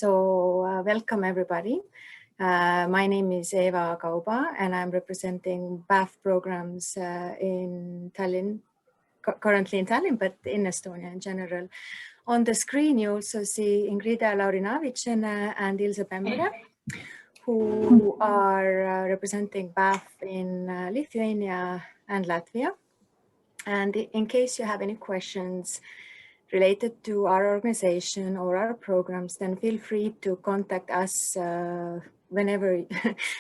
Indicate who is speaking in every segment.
Speaker 1: Welcome everybody. My name is Eva Kauba and I'm representing BAFF programs in Tallinn, currently in Tallinn, but in Estonia in general. On the screen, you also see Ingrida Laurinavicene and Ilse Pemre, who are representing BAFF in Lithuania and Latvia. And in case you have any questions related to our organization or our programs, then feel free to contact us whenever,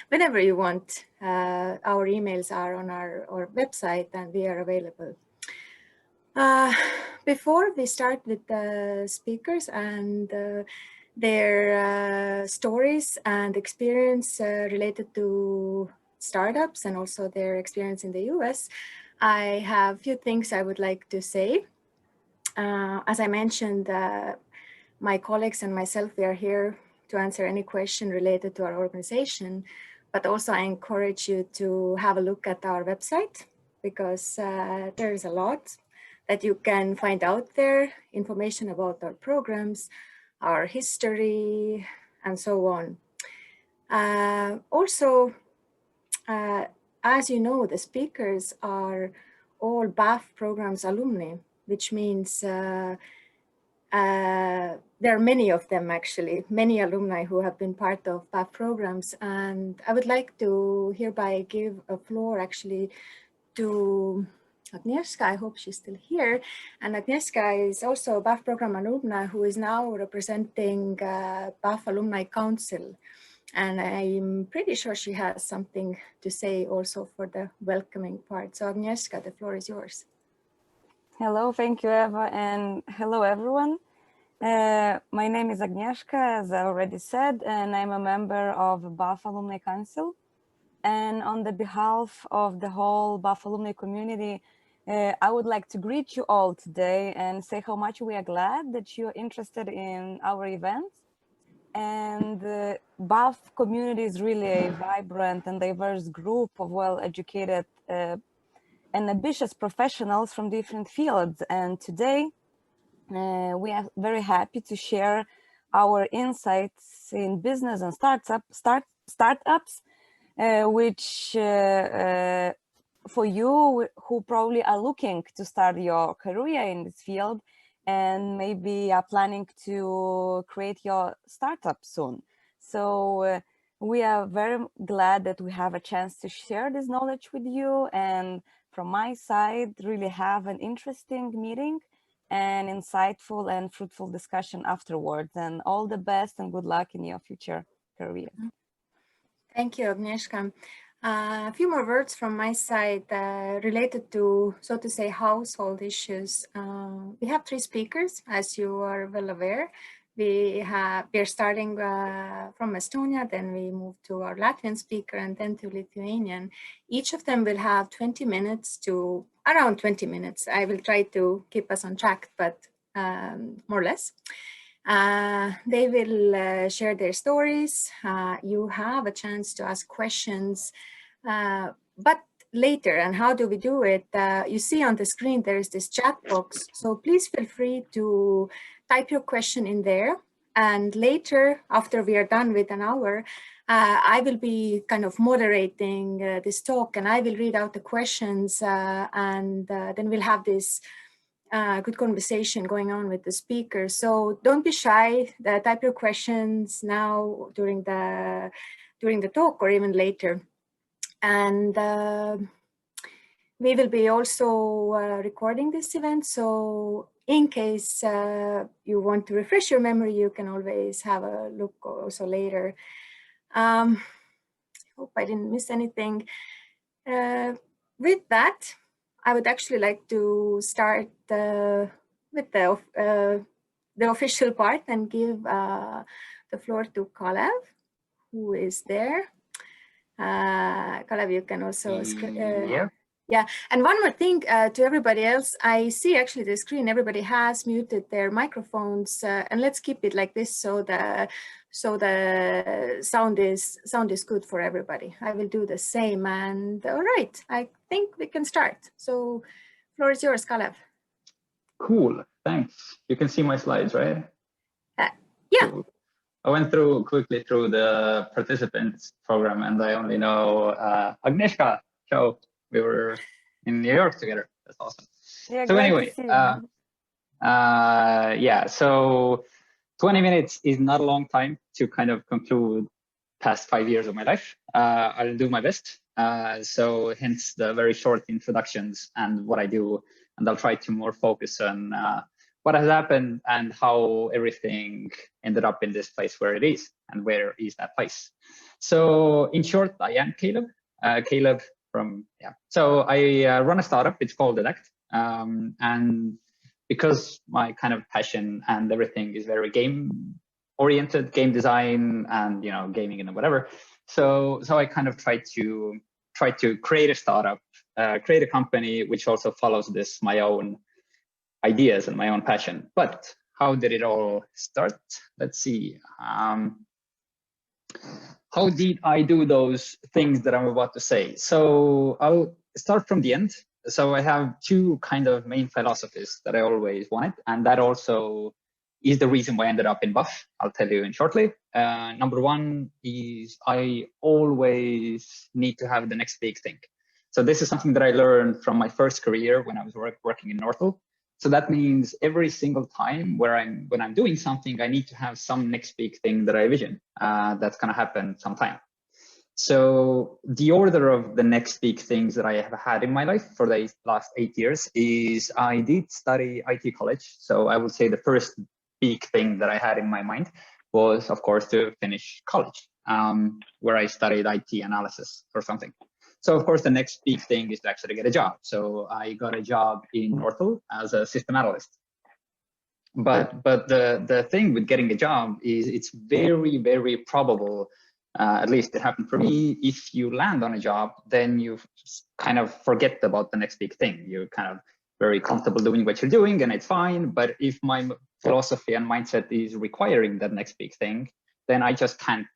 Speaker 1: whenever you want. Our emails are on our website and we are available. Before we start with the speakers and their stories and experience related to startups and also their experience in the US, I have a few things I would like to say. As I mentioned, my colleagues and myself, we are here to answer any question related to our organization, but also I encourage you to have a look at our website because there is a lot that you can find out there, information about our programs, our history, and so on. Also, as you know, the speakers are all BAFF programs alumni, which means there are many of them actually, many alumni who have been part of BAFF programs. And I would like to hereby give a floor actually to Agnieszka. I hope she's still here. And Agnieszka is also a BAFF program alumni who is now representing BAFF Alumni Council. And I'm pretty sure she has something to say also for the welcoming part. So Agnieszka, the floor is yours.
Speaker 2: Hello, thank you, Eva, and hello, everyone. My name is Agnieszka, as I already said, and I'm a member of BAFF Alumni Council. And on the behalf of the whole BAFF alumni community, I would like to greet you all today and say how much we are glad that you're interested in our events. And the BAFF community is really a vibrant and diverse group of well-educated and ambitious professionals from different fields. And today, we are very happy to share our insights in business and startups, which for you who probably are looking to start your career in this field and maybe are planning to create your startup soon. So we are very glad that we have a chance to share this knowledge with you, and from my side, really have an interesting meeting and insightful and fruitful discussion afterwards. And all the best and good luck in your future career.
Speaker 1: Thank you, Agnieszka. A few more words from my side related to, so to say, household issues. We have 3 speakers, as you are well aware. We are starting from Estonia, then we move to our Latvian speaker and then to Lithuanian. Each of them will have 20 minutes to around 20 minutes. I will try to keep us on track, but more or less. They will share their stories. You have a chance to ask questions, but later. And how do we do it? You see on the screen, there is this chat box. So please feel free to type your question in there. And later, after we are done with an hour, I will be kind of moderating this talk and I will read out the questions and then we'll have this good conversation going on with the speakers. So don't be shy, type your questions now during the talk or even later. And we will be also recording this event. So in case you want to refresh your memory, you can always have a look also later. I hope I didn't miss anything. With that, I would actually like to start with the official part and give the floor to Kalev, who is there. Kalev, you can also yeah. And one more thing to everybody else, I see actually the screen, everybody has muted their microphones, and let's keep it like this so the sound is good for everybody. I will do the same. And all right, I think we can start. So floor is yours, Kalev.
Speaker 3: Cool, thanks. You can see my slides, right?
Speaker 1: Yeah.
Speaker 3: Cool. I went through quickly through the participants program, and I only know Agnieszka. So we were in New York together. That's awesome.
Speaker 2: Yeah,
Speaker 3: So
Speaker 2: glad to
Speaker 3: anyway,
Speaker 2: see you.
Speaker 3: yeah. So 20 minutes is not a long time to kind of conclude past 5 years of my life. I'll do my best. So hence the very short introductions and what I do, and I'll try to more focus on what has happened and how everything ended up in this place where it is, and where is that place. So in short, I am Caleb. Caleb from, yeah. So I run a startup. It's called Adact. And because my kind of passion and everything is very game oriented, game design and gaming and whatever, so I kind of try to create a startup, create a company which also follows this my own ideas and my own passion. But how did it all start? Let's see. How did I do those things that I'm about to say? So I'll start from the end. So I have two kind of main philosophies that I always wanted, and that also is the reason why I ended up in BAFF. I'll tell you in shortly. Number one is I always need to have the next big thing. So this is something that I learned from my first career when I was working in Northel. So that means every single time when I'm doing something, I need to have some next big thing that I vision that's going to happen sometime. So the order of the next big things that I have had in my life for the last 8 years is I did study IT college. So I would say the first big thing that I had in my mind was, of course, to finish college, where I studied IT analysis or something. So of course, the next big thing is to actually get a job. So I got a job in Northel as a system analyst. But the thing with getting a job is it's very, very probable, at least it happened for me, if you land on a job, then you kind of forget about the next big thing. You're kind of very comfortable doing what you're doing and it's fine. But if my philosophy and mindset is requiring that next big thing, then I just can't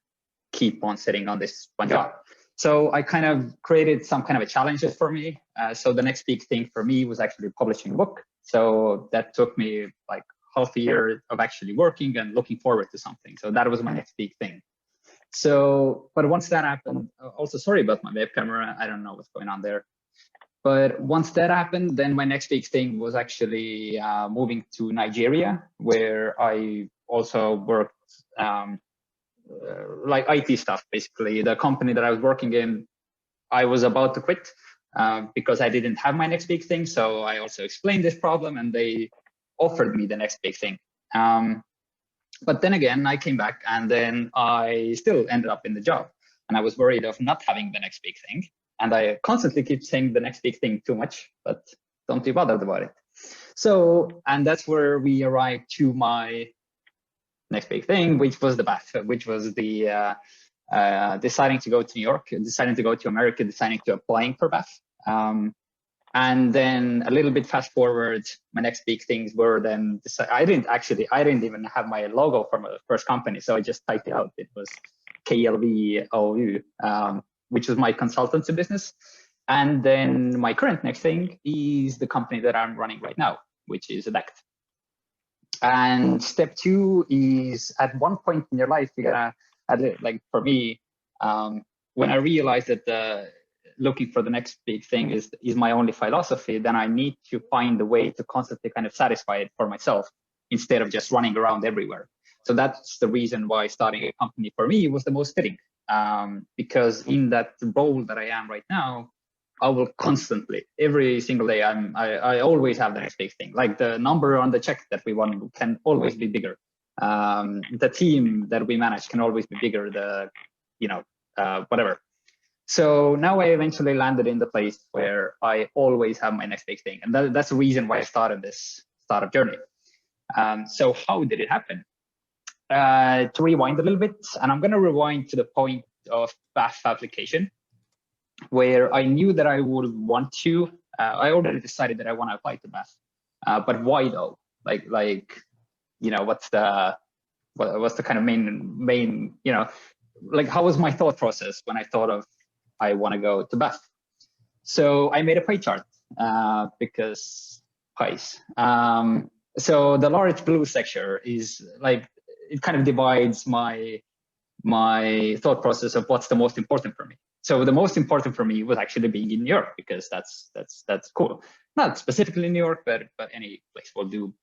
Speaker 3: keep on sitting on this one job. So I kind of created some kind of a challenges for me. So the next big thing for me was actually publishing a book. So that took me like half a year of actually working and looking forward to something. So that was my next big thing. So, but once that happened, also sorry about my web camera, I don't know what's going on there. But once that happened, then my next big thing was actually moving to Nigeria, where I also worked like IT stuff, basically. The company that I was working in, I was about to quit because I didn't have my next big thing. So I also explained this problem and they offered me the next big thing. But then again, I came back and then I still ended up in the job. And I was worried of not having the next big thing. And I constantly keep saying the next big thing too much, but don't be bothered about it. So, and that's where we arrived to my next big thing, which was the BAFF, which was the deciding to go to New York, deciding to go to America, deciding to applying for BAFF. And then a little bit fast forward, my next big things were then, I didn't even have my logo for my first company. So I just typed it out. It was KLVOU, which was my consultancy business. And then my current next thing is the company that I'm running right now, which is Adact. And step two is at one point in your life, you gotta, like for me, when I realized that looking for the next big thing is my only philosophy, then I need to find a way to constantly kind of satisfy it for myself instead of just running around everywhere. So that's the reason why starting a company for me was the most fitting, because in that role that I am right now, I will constantly, every single day, I always have the next big thing. Like the number on the check that we won can always be bigger. The team that we manage can always be bigger. Whatever. So now I eventually landed in the place where I always have my next big thing. And that's the reason why I started this startup journey. So how did it happen? To rewind a little bit, and I'm going to rewind to the point of BAFF application, where I knew that I would want to. I already decided that I want to apply to BAFF, but why though? Like what's the kind of main like how was my thought process when I thought of I want to go to BAFF? So I made a pie chart because pies. So the large blue sector is like it kind of divides my thought process of what's the most important for me. So the most important for me was actually being in New York, because that's cool. Not specifically New York, but any place will do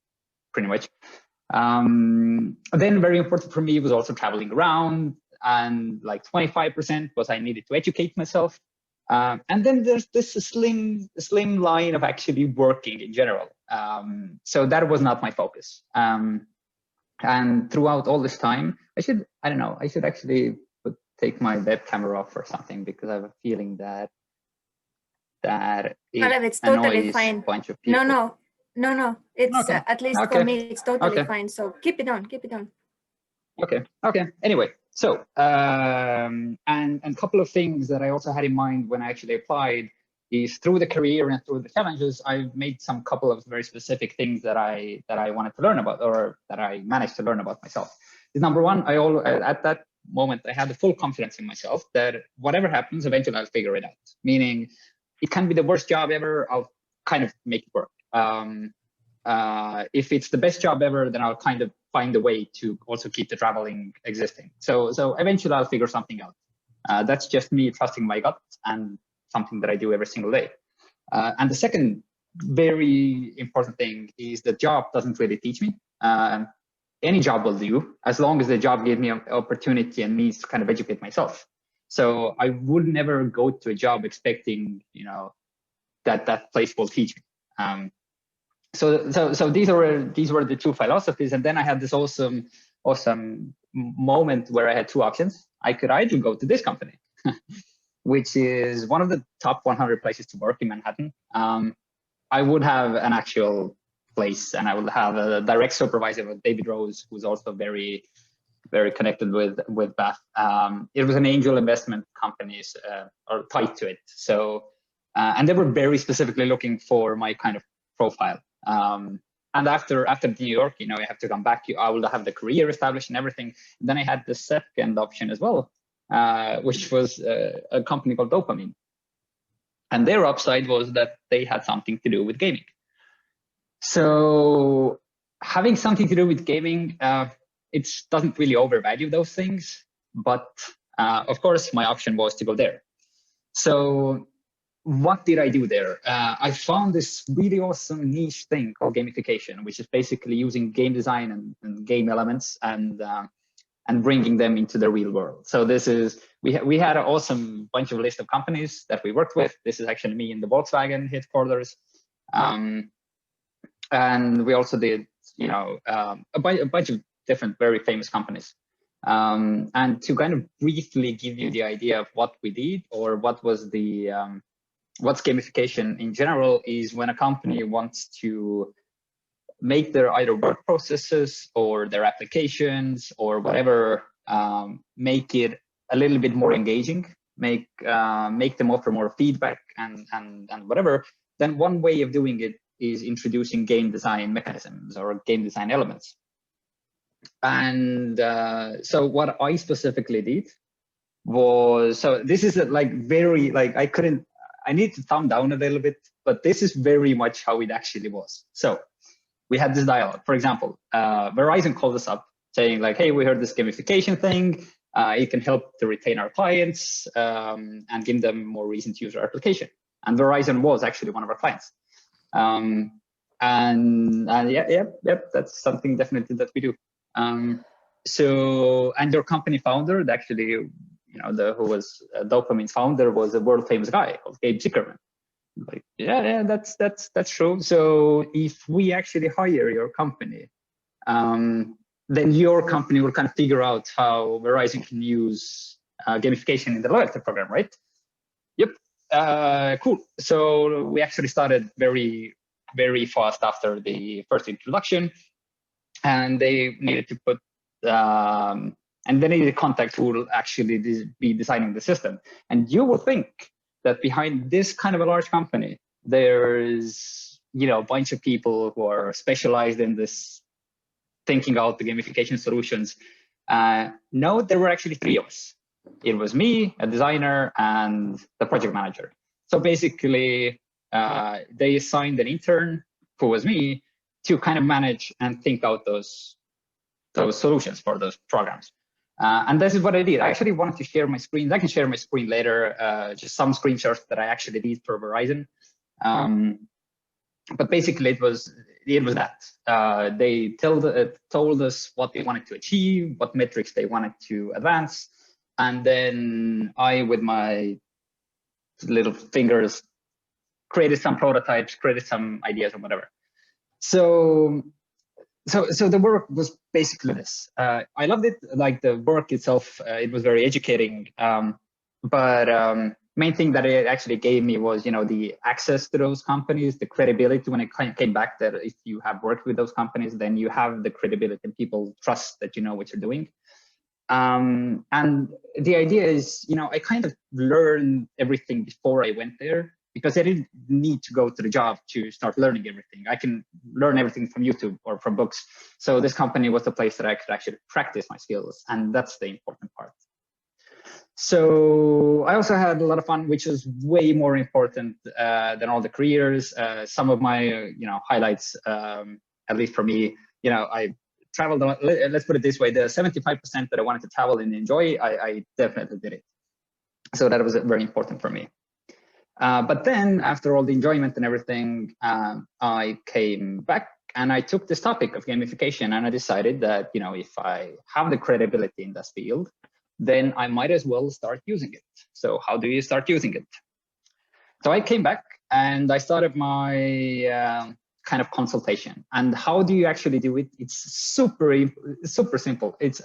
Speaker 3: pretty much. Then very important for me was also traveling around, and like 25% was I needed to educate myself. And then there's this slim line of actually working in general. So that was not my focus. And throughout all this time, I should actually take my web camera off or something, because I have a feeling that
Speaker 1: it's totally fine.
Speaker 3: A bunch of people.
Speaker 1: No. It's
Speaker 3: okay.
Speaker 1: At least for me, it's totally fine. So keep it on.
Speaker 3: Okay. Anyway, so and a couple of things that I also had in mind when I actually applied is, through the career and through the challenges, I've made some couple of very specific things that I wanted to learn about, or that I managed to learn about myself. Is number one, at that moment I had the full confidence in myself that whatever happens, eventually I'll figure it out. Meaning, it can be the worst job ever, I'll kind of make it work. If it's the best job ever, then I'll kind of find a way to also keep the traveling existing. So eventually I'll figure something out. That's just me trusting my gut, and something that I do every single day. And the second very important thing is the job doesn't really teach me. Any job will do, as long as the job gave me an opportunity and means to kind of educate myself. So I would never go to a job expecting, that place will teach me. So these were the two philosophies. And then I had this awesome moment where I had two options. I could either go to this company, which is one of the top 100 places to work in Manhattan. I would have an actual place, and I would have a direct supervisor with David Rose, who's also very, very connected with BAFF. It was an angel investment companies or tied to it. So, and they were very specifically looking for my kind of profile. And after New York, I have to come back. I will have the career established and everything. And then I had the second option as well, which was a company called Dopamine. And their upside was that they had something to do with gaming. So having something to do with gaming, it doesn't really overvalue those things. But of course, my option was to go there. So what did I do there? I found this really awesome niche thing called gamification, which is basically using game design and game elements and bringing them into the real world. So this is, we had an awesome bunch of list of companies that we worked with. This is actually me in the Volkswagen headquarters. And we also did, a bunch of different very famous companies. And to kind of briefly give you the idea of what we did, or what was the, what's gamification in general, is when a company wants to make their either work processes or their applications or whatever, make it a little bit more engaging, make them offer more feedback and whatever, then one way of doing it is introducing game design mechanisms or game design elements. And so what I specifically did was, so this is very, I need to thumb down a little bit, but this is very much how it actually was. So we had this dialogue. For example, Verizon called us up saying like, hey, we heard this gamification thing. It can help to retain our clients and give them more reason to use our application. And Verizon was actually one of our clients. Yep, that's something definitely that we do. So, and your company founder, actually, who was Dopamine's founder, was a world famous guy called Gabe Zickerman. Like, yeah, that's true. So if we actually hire your company, then your company will kind of figure out how Verizon can use gamification in the loyalty program, right? Yep. Cool. So we actually started very, very fast after the first introduction, and they needed to put, and they needed a contact who will actually be designing the system. And you will think that behind this kind of a large company, there's, a bunch of people who are specialized in this, thinking out the gamification solutions. No, there were actually three of us. It was me, a designer, and the project manager. So basically, they assigned an intern, who was me, to kind of manage and think out those those solutions for those programs. And this is what I did. I actually wanted to share my screen. I can share my screen later, just some screenshots that I actually did for Verizon. But basically, it was that. They told us what they wanted to achieve, what metrics they wanted to advance. And then I, with my little fingers, created some prototypes, created some ideas or whatever. So the work was basically this. I loved it. Like the work itself, it was very educating. But main thing that it actually gave me was, the access to those companies, the credibility. When I came back, that if you have worked with those companies, then you have the credibility and people trust that you know what you're doing. And the idea is, I kind of learned everything before I went there, because I didn't need to go to the job to start learning everything. I can learn everything from YouTube or from books. So this company was the place that I could actually practice my skills. And that's the important part. So I also had a lot of fun, which is way more important than all the careers. Some of my, highlights, at least for me, I traveled a lot. Let's put it this way: the 75% that I wanted to travel and enjoy, I definitely did it. So that was very important for me. But then after all the enjoyment and everything, I came back and I took this topic of gamification, and I decided that, if I have the credibility in this field, then I might as well start using it. So how do you start using it? So I came back and I started my kind of consultation. And how do you actually do it? It's super simple. It's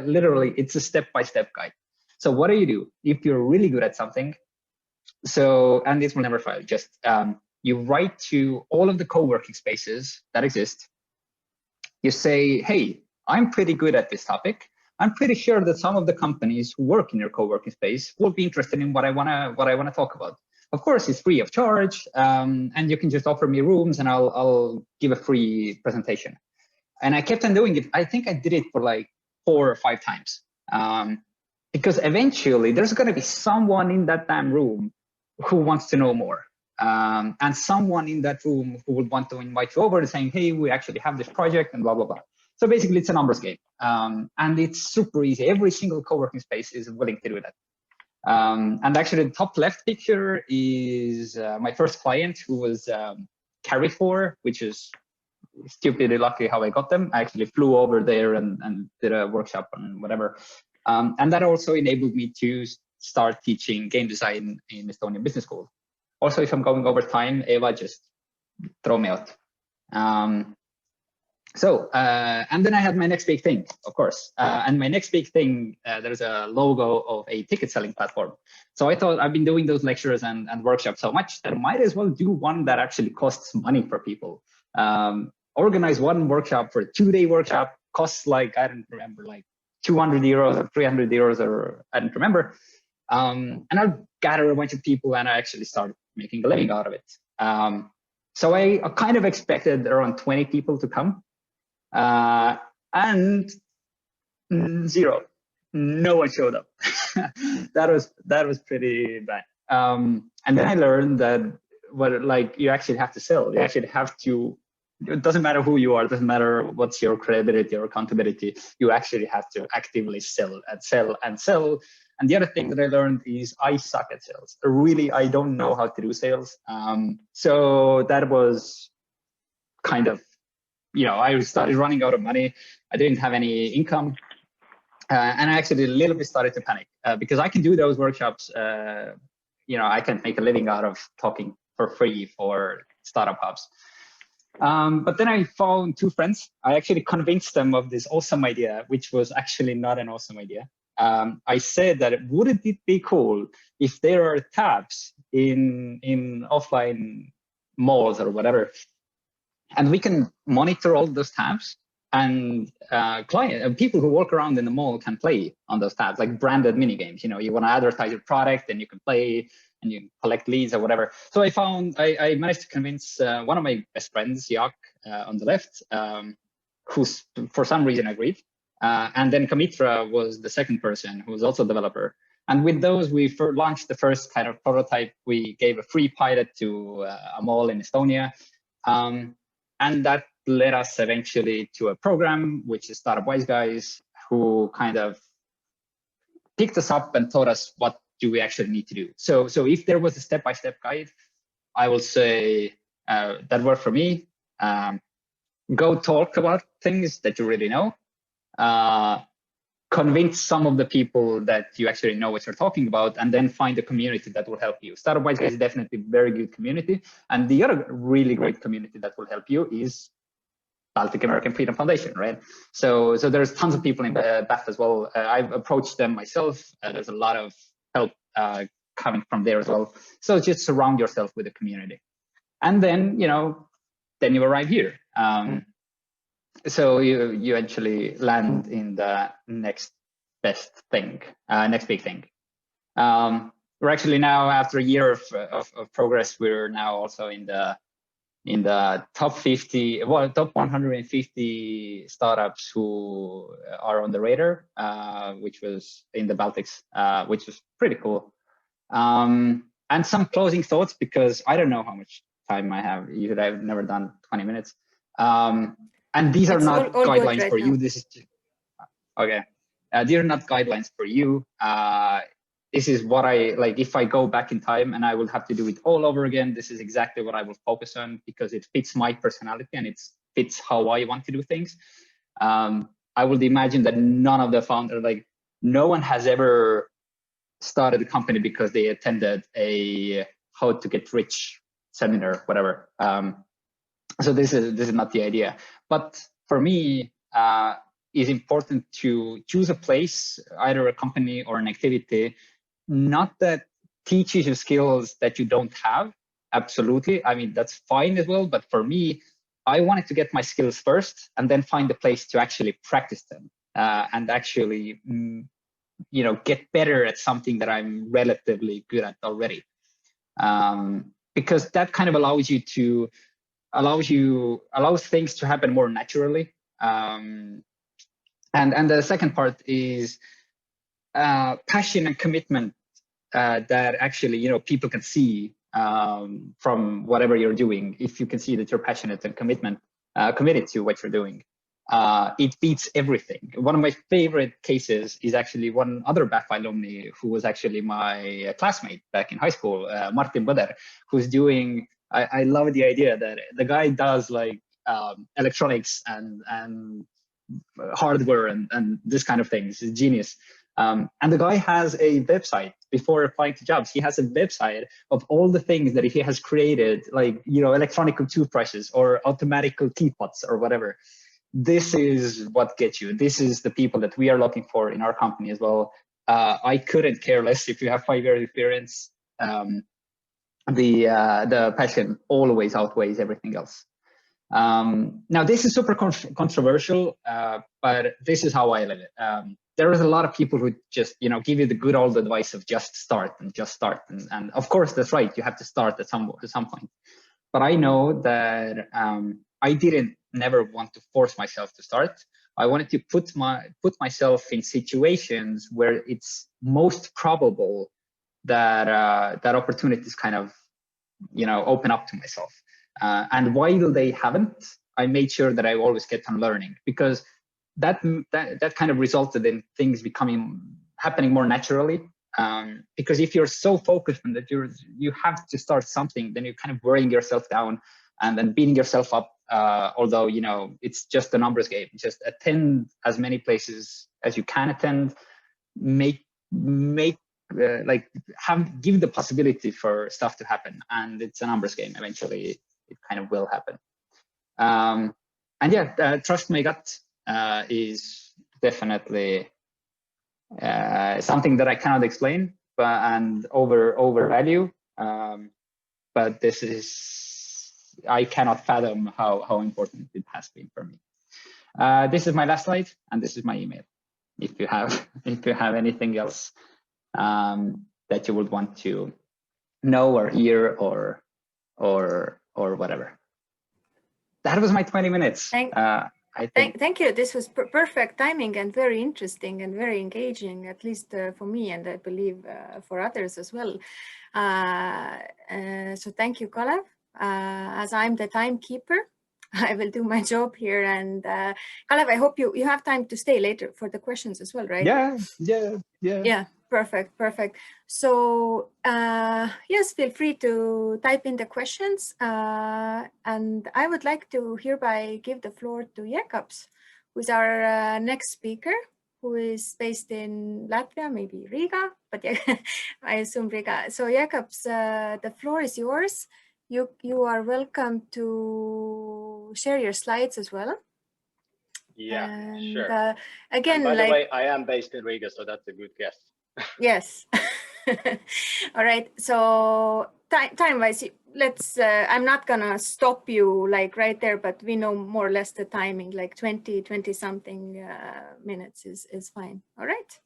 Speaker 3: literally, it's a step-by-step guide. So what do you do if you're really good at something? So, and this will never fail, just you write to all of the co-working spaces that exist. You say, hey, I'm pretty good at this topic. I'm pretty sure that some of the companies who work in your co-working space will be interested in what I wanna talk about. Of course, it's free of charge, and you can just offer me rooms, and I'll give a free presentation. And I kept on doing it. I think I did it for like 4 or 5 times, because eventually there's going to be someone in that damn room who wants to know more, and someone in that room who would want to invite you over and saying, hey, we actually have this project and blah, blah, blah. So basically it's a numbers game, and it's super easy. Every single co-working space is willing to do that. And actually the top left picture is my first client, who was Carrefour, which is stupidly lucky how I got them. I actually flew over there and did a workshop and whatever. And that also enabled me to start teaching game design in Estonian Business School. Also, if I'm going over time, Eva, just throw me out. And then I had my next big thing, of course. And my next big thing, there's a logo of a ticket selling platform. So I thought, I've been doing those lectures and workshops so much that I might as well do one that actually costs money for people. Organize one workshop for a 2-day workshop, costs like, I don't remember, like 200 euros or 300 euros, or I don't remember. And I'll gather a bunch of people and I actually started making a living out of it. So I kind of expected around 20 people to come. And 0, no one showed up. that was pretty bad. And then I learned that you actually have to sell. You actually have to. It doesn't matter who you are. It doesn't matter what's your credibility or accountability. You actually have to actively sell and sell and sell. And the other thing that I learned is I suck at sales. Really, I don't know how to do sales. So that was kind of, I started running out of money. I didn't have any income. And I actually a little bit started to panic because I can do those workshops. I can make a living out of talking for free for startup hubs. But then I found 2 friends. I actually convinced them of this awesome idea, which was actually not an awesome idea. I said that wouldn't it be cool if there are tabs in offline malls or whatever, and we can monitor all those tabs, and people who walk around in the mall can play on those tabs, like branded mini games. You want to advertise your product, and you can play and you collect leads or whatever. So I managed to convince one of my best friends, Jaak, on the left, who for some reason agreed. And then Kamitra was the second person, who was also a developer. And with those, we launched the first kind of prototype. We gave a free pilot to a mall in Estonia. And that led us eventually to a program, which is Startup Wise Guys, who kind of picked us up and taught us what do we actually need to do. So if there was a step-by-step guide, I will say that worked for me. Go talk about things that you really know. Convince some of the people that you actually know what you're talking about, and then find a community that will help you. Startup Wise Guys is definitely a very good community. And the other really great community that will help you is Baltic-American Freedom Foundation, right? So there's tons of people in BAFF as well. I've approached them myself. There's a lot of help coming from there as well. So just surround yourself with a community. And then, then you arrive here. So you actually land in the next best thing, next big thing. We're actually now, after a year of progress, we're now also in the top 50, well, top 150 startups who are on the radar, which was in the Baltics, which was pretty cool. And some closing thoughts, because I don't know how much time I have. Usually I've never done 20 minutes. And these are not guidelines for you. This is okay. These are not guidelines for you. This is what I like. If I go back in time and I will have to do it all over again, this is exactly what I will focus on, because it fits my personality and it fits how I want to do things. I would imagine that none of the founders, like no one has ever started a company because they attended a how to get rich seminar, whatever. So this is not the idea. But for me, it's important to choose a place, either a company or an activity, not that teaches you skills that you don't have. Absolutely. I mean, that's fine as well. But for me, I wanted to get my skills first and then find a place to actually practice them and actually, get better at something that I'm relatively good at already. Because that kind of allows things to happen more naturally. And the second part is passion and commitment that actually, people can see from whatever you're doing. If you can see that you're passionate and committed to what you're doing, it beats everything. One of my favorite cases is actually one other BAFF alumni who was actually my classmate back in high school, Martin Böder, who's doing, I love the idea that the guy does like electronics and hardware and this kind of things. He's a genius. And the guy has a website. Before applying to jobs, he has a website of all the things that he has created, like, electronic toothbrushes or automatic teapots or whatever. This is what gets you. This is the people that we are looking for in our company as well. I couldn't care less if you have 5 years experience. The passion always outweighs everything else. Now, this is super controversial, but this is how I live it. There is a lot of people who just, give you the good old advice of just start. And of course, that's right. You have to start at some point. But I know that I didn't never want to force myself to start. I wanted to put myself in situations where it's most probable that that opportunities kind of, open up to myself. And while they haven't, I made sure that I always kept on learning, because that kind of resulted in things happening more naturally. Because if you're so focused on that you have to start something, then you're kind of wearing yourself down and then beating yourself up. Although, it's just a numbers game. Just attend as many places as you can attend. Give the possibility for stuff to happen, and it's a numbers game. Eventually, it kind of will happen. And yeah, trust my gut is definitely something that I cannot explain, and overvalue. But this is, I cannot fathom how important it has been for me. This is my last slide, and this is my email. If you have anything else that you would want to know or hear or whatever. That was my 20 minutes.
Speaker 1: Thank you. This was perfect timing and very interesting and very engaging, at least for me, and I believe for others as well. So thank you, Kalev. As I'm the timekeeper, I will do my job here. And Kalev, I hope you have time to stay later for the questions as well, right?
Speaker 3: Yeah.
Speaker 1: Perfect. So yes, feel free to type in the questions. And I would like to hereby give the floor to Jakobs, who's our next speaker, who is based in Latvia, maybe Riga, but yeah, I assume Riga. So Jakobs, the floor is yours. You are welcome to share your slides as well.
Speaker 4: Yeah,
Speaker 1: And,
Speaker 4: sure.
Speaker 1: Again,
Speaker 4: and by the way, I am based in Riga, so that's a good guess.
Speaker 1: Yes. All right. So time-wise, let's. I'm not gonna stop you like right there, but we know more or less the timing. Like 20 something minutes is fine. All right.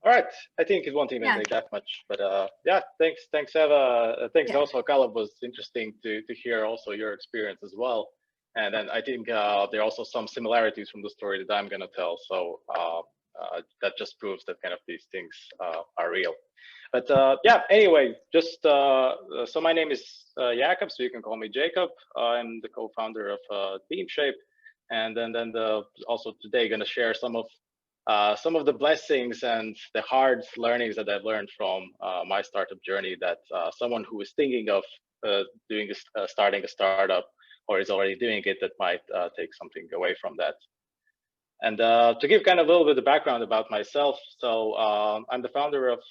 Speaker 4: All right. I think it won't even take that much, but yeah. Thanks, Eva. Thanks also, Caleb. Was interesting to hear also your experience as well. And then I think there are also some similarities from the story that I'm gonna tell. So that just proves that kind of these things are real. But yeah, anyway, just so my name is Jakob, so you can call me Jacob. I'm the co-founder of Teamshape, and then also today going to share some of the blessings and the hard learnings that I've learned from my startup journey. That someone who is thinking of starting a startup or is already doing it, that might take something away from that. And to give kind of a little bit of background about myself, so I'm the founder of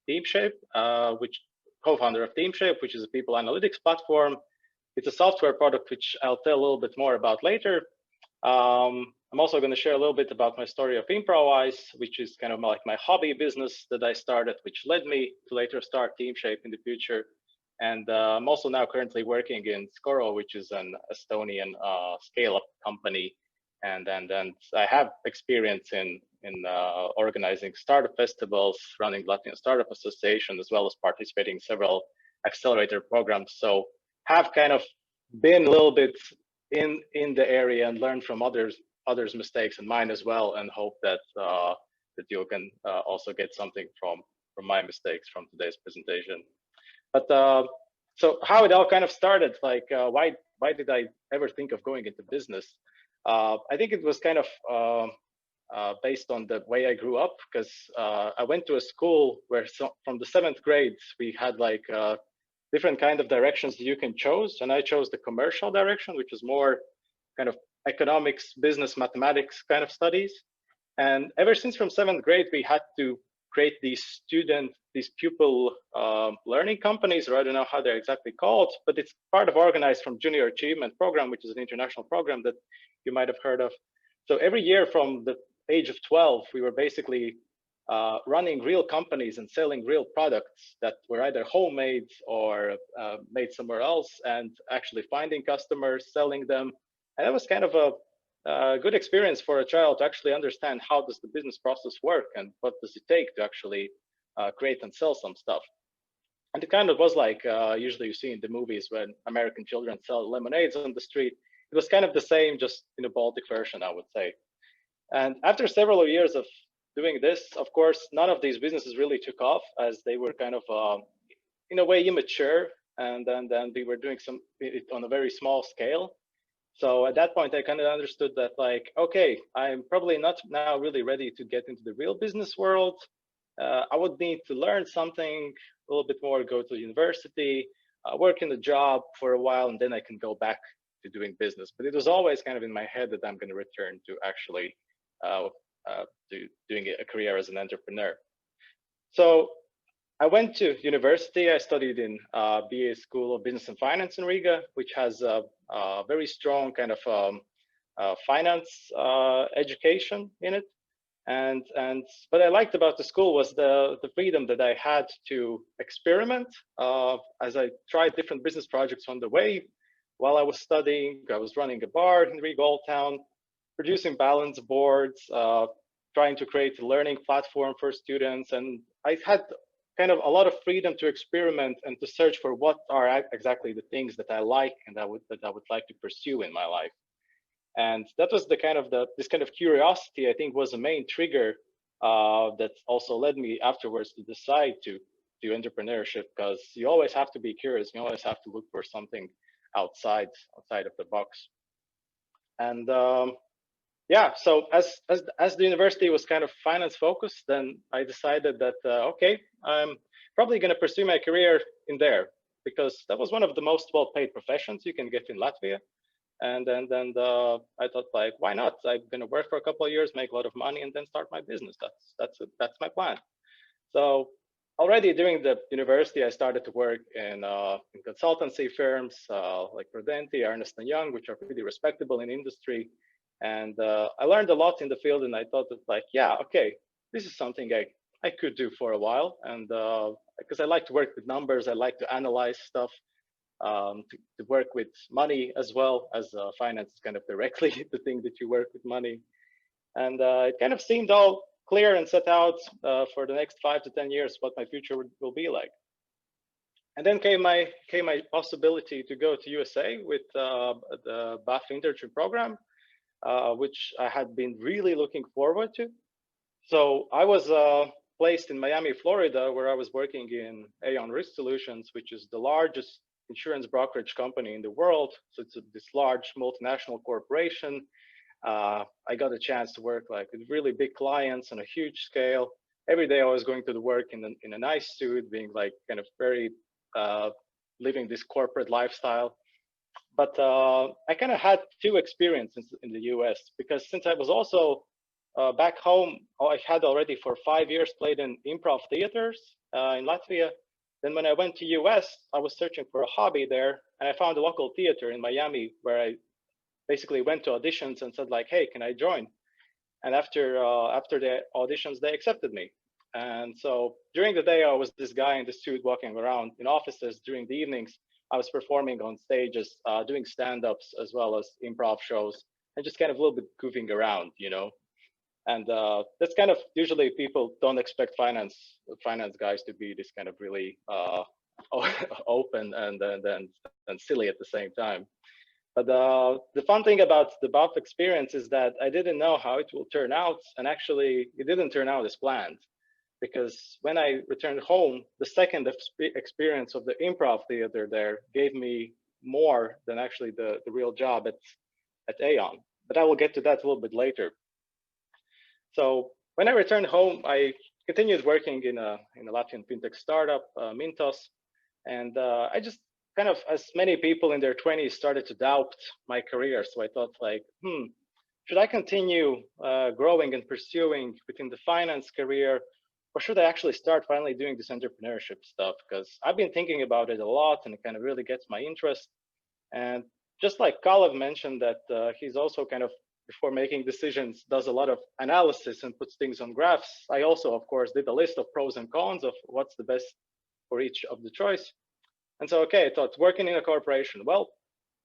Speaker 4: Teamshape, co-founder of Teamshape, which is a people analytics platform. It's a software product which I'll tell a little bit more about later. I'm also going to share a little bit about my story of Improvise, which is kind of like my hobby business that I started, which led me to later start Teamshape in the future. And I'm also now currently working in Skoro, which is an Estonian scale-up company. And I have experience in organizing startup festivals, running Latvian Startup Association, as well as participating in several accelerator programs. So have kind of been a little bit in the area and learned from others mistakes and mine as well, and hope that that you can also get something from my mistakes from today's presentation. But so how it all kind of started, like why did I ever think of going into business? I think it was kind of based on the way I grew up, because I went to a school where from the 7th grade we had like different kind of directions that you can choose, and I chose the commercial direction, which is more kind of economics, business, mathematics kind of studies. And ever since from 7th grade, we had to create these pupil learning companies, or I don't know how they're exactly called, but it's part of organized from Junior Achievement Program, which is an international program that you might have heard of. So every year from the age of 12, we were basically running real companies and selling real products that were either homemade or made somewhere else, and actually finding customers, selling them. And that was kind of a good experience for a child to actually understand how does the business process work and what does it take to actually create and sell some stuff. And it kind of was like usually you see in the movies when American children sell lemonades on the street. It was kind of the same, just in a Baltic version, I would say. And after several years of doing this, of course, none of these businesses really took off, as they were kind of, in a way, immature. And then we were doing it on a very small scale. So at that point, I kind of understood that, like, okay, I'm probably not now really ready to get into the real business world. I would need to learn something a little bit more, go to university, work in a job for a while, and then I can go back to doing business. But it was always kind of in my head that I'm going to return to actually doing a career as an entrepreneur. So I went to university. I studied in BA School of Business and Finance in Riga, which has a very strong kind of finance education in it. And what I liked about the school was the freedom that I had to experiment as I tried different business projects on the way. While I was studying, I was running a bar in Riga Old Town, producing balance boards, trying to create a learning platform for students. And I had kind of a lot of freedom to experiment and to search for what are exactly the things that I like and that I would like to pursue in my life. And that was this kind of curiosity, I think, was the main trigger that also led me afterwards to decide to do entrepreneurship, because you always have to be curious. You always have to look for something outside of the box. And yeah, so as the university was kind of finance focused, then I decided that okay, I'm probably going to pursue my career in there, because that was one of the most well-paid professions you can get in Latvia. And then I thought, like, why not? I'm going to work for a couple of years, make a lot of money, and then start my business. That's my plan. So already during the university, I started to work in consultancy firms like Prudenti, Ernst & Young, which are pretty respectable in industry. And I learned a lot in the field, and I thought that, like, yeah, okay, this is something I could do for a while. And because I like to work with numbers, I like to analyze stuff, to work with money as well, as finance is kind of directly the thing that you work with money. And it kind of seemed all clear and set out for the next 5 to 10 years what my future will be like. And then came my possibility to go to USA with the BAFF internship program, which I had been really looking forward to. So I was placed in Miami, Florida, where I was working in Aon Risk Solutions, which is the largest insurance brokerage company in the world. So it's this large multinational corporation. I got a chance to work like with really big clients on a huge scale. Every day I was going to the work in a nice suit, being like kind of very living this corporate lifestyle. But I kind of had two experiences in the US, because since I was also back home, I had already for 5 years played in improv theaters in Latvia. Then when I went to US, I was searching for a hobby there, and I found a local theater in Miami where I basically went to auditions and said, like, hey, can I join? And after the auditions, they accepted me. And so during the day, I was this guy in the suit walking around in offices. During the evenings, I was performing on stages, doing stand-ups as well as improv shows, and just kind of a little bit goofing around, you know. And that's kind of, usually people don't expect finance guys to be this kind of really open and silly at the same time. But the fun thing about the BAFF experience is that I didn't know how it will turn out, and actually it didn't turn out as planned. Because when I returned home, the second experience of the improv theater there gave me more than actually the real job at Aon. But I will get to that a little bit later. So when I returned home, I continued working in a Latvian fintech startup, Mintos, and I just kind of, as many people in their 20s, started to doubt my career. So I thought, like, should I continue growing and pursuing within the finance career, or should I actually start finally doing this entrepreneurship stuff? Because I've been thinking about it a lot, and it kind of really gets my interest. And just like Kalev mentioned that he's also kind of, before making decisions, does a lot of analysis and puts things on graphs. I also, of course, did a list of pros and cons of what's the best for each of the choice. And so, okay, I thought, working in a corporation, well,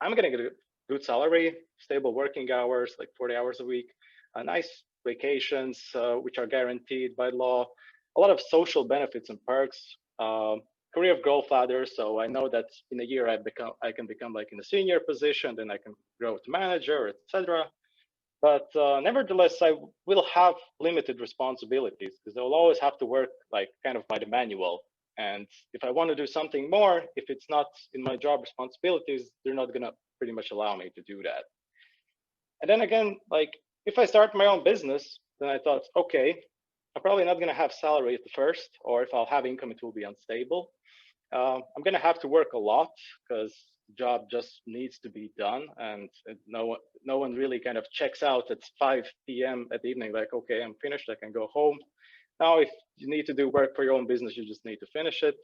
Speaker 4: I'm going to get a good salary, stable working hours, like 40 hours a week, nice vacations, which are guaranteed by law, a lot of social benefits and perks, career growth ladder. So I know that in a year I can become like in a senior position, then I can grow to manager, etc. But nevertheless, I will have limited responsibilities, because I will always have to work like kind of by the manual. And if I want to do something more, if it's not in my job responsibilities, they're not going to pretty much allow me to do that. And then again, like, if I start my own business, then I thought, okay, I'm probably not going to have salary at the first, or if I'll have income, it will be unstable. I'm going to have to work a lot, because the job just needs to be done. And no one really kind of checks out at 5 p.m. at the evening, like, okay, I'm finished, I can go home. Now, if you need to do work for your own business, you just need to finish it.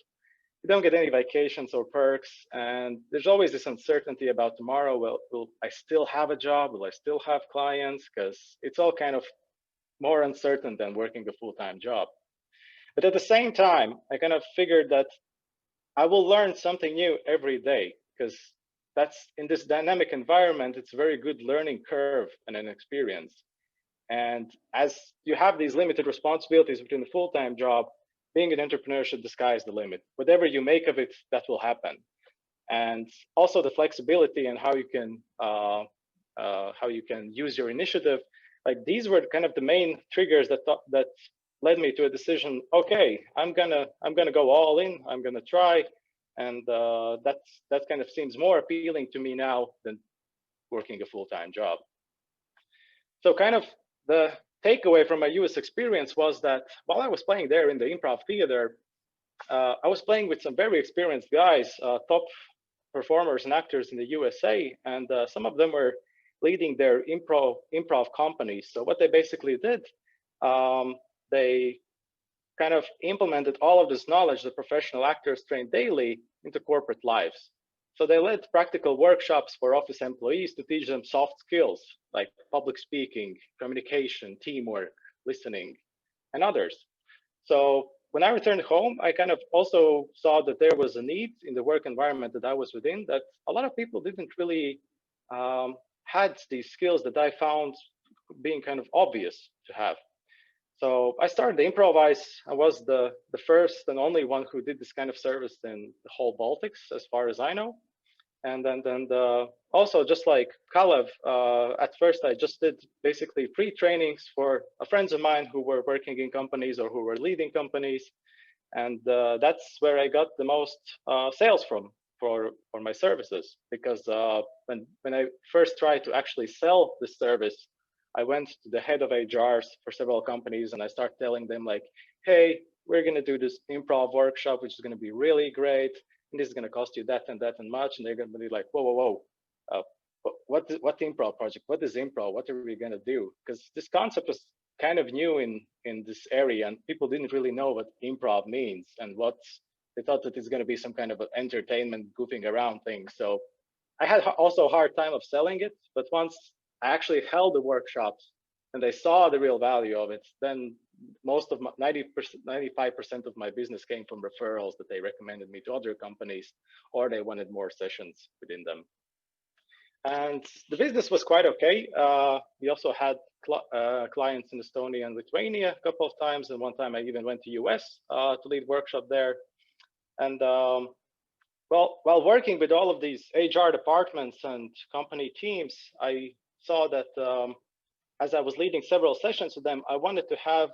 Speaker 4: You don't get any vacations or perks. And there's always this uncertainty about tomorrow. Well, will I still have a job? Will I still have clients? Because it's all kind of more uncertain than working a full-time job. But at the same time, I kind of figured that I will learn something new every day, because that's, in this dynamic environment, it's a very good learning curve and an experience. And as you have these limited responsibilities within the full-time job, being an entrepreneur should the sky is the limit. Whatever you make of it, that will happen. And also the flexibility and how you can use your initiative. Like, these were kind of the main triggers that led me to a decision. Okay, I'm gonna go all in. I'm gonna try. And that kind of seems more appealing to me now than working a full-time job. So kind of the takeaway from my US experience was that while I was playing there in the improv theater, I was playing with some very experienced guys, top performers and actors in the USA, and some of them were leading their improv companies. So what they basically did, they kind of implemented all of this knowledge that professional actors train daily into corporate lives. So they led practical workshops for office employees to teach them soft skills like public speaking, communication, teamwork, listening, and others. So when I returned home, I kind of also saw that there was a need in the work environment that I was within, that a lot of people didn't really had these skills that I found being kind of obvious to have. So I started to improvise. I was the first and only one who did this kind of service in the whole Baltics, as far as I know. And then also, just like Kalev, at first I just did basically free trainings for friends of mine who were working in companies or who were leading companies. And that's where I got the most sales from for my services. Because when I first tried to actually sell this service, I went to the head of HRs for several companies and I started telling them like, hey, we're going to do this improv workshop, which is going to be really great. And this is going to cost you that and much. And they're going to be like, whoa. What improv project? What is improv? What are we going to do? Because this concept was kind of new in this area and people didn't really know what improv means and what they thought that it's going to be some kind of an entertainment goofing around thing. So I had also a hard time of selling it, but once I actually held the workshops and they saw the real value of it, then most of my 95% of my business came from referrals that they recommended me to other companies, or they wanted more sessions within them. And the business was quite okay. We also had clients in Estonia and Lithuania a couple of times, and one time I even went to US to lead workshop there. And well, while working with all of these HR departments and company teams, I saw that as I was leading several sessions with them, I wanted to have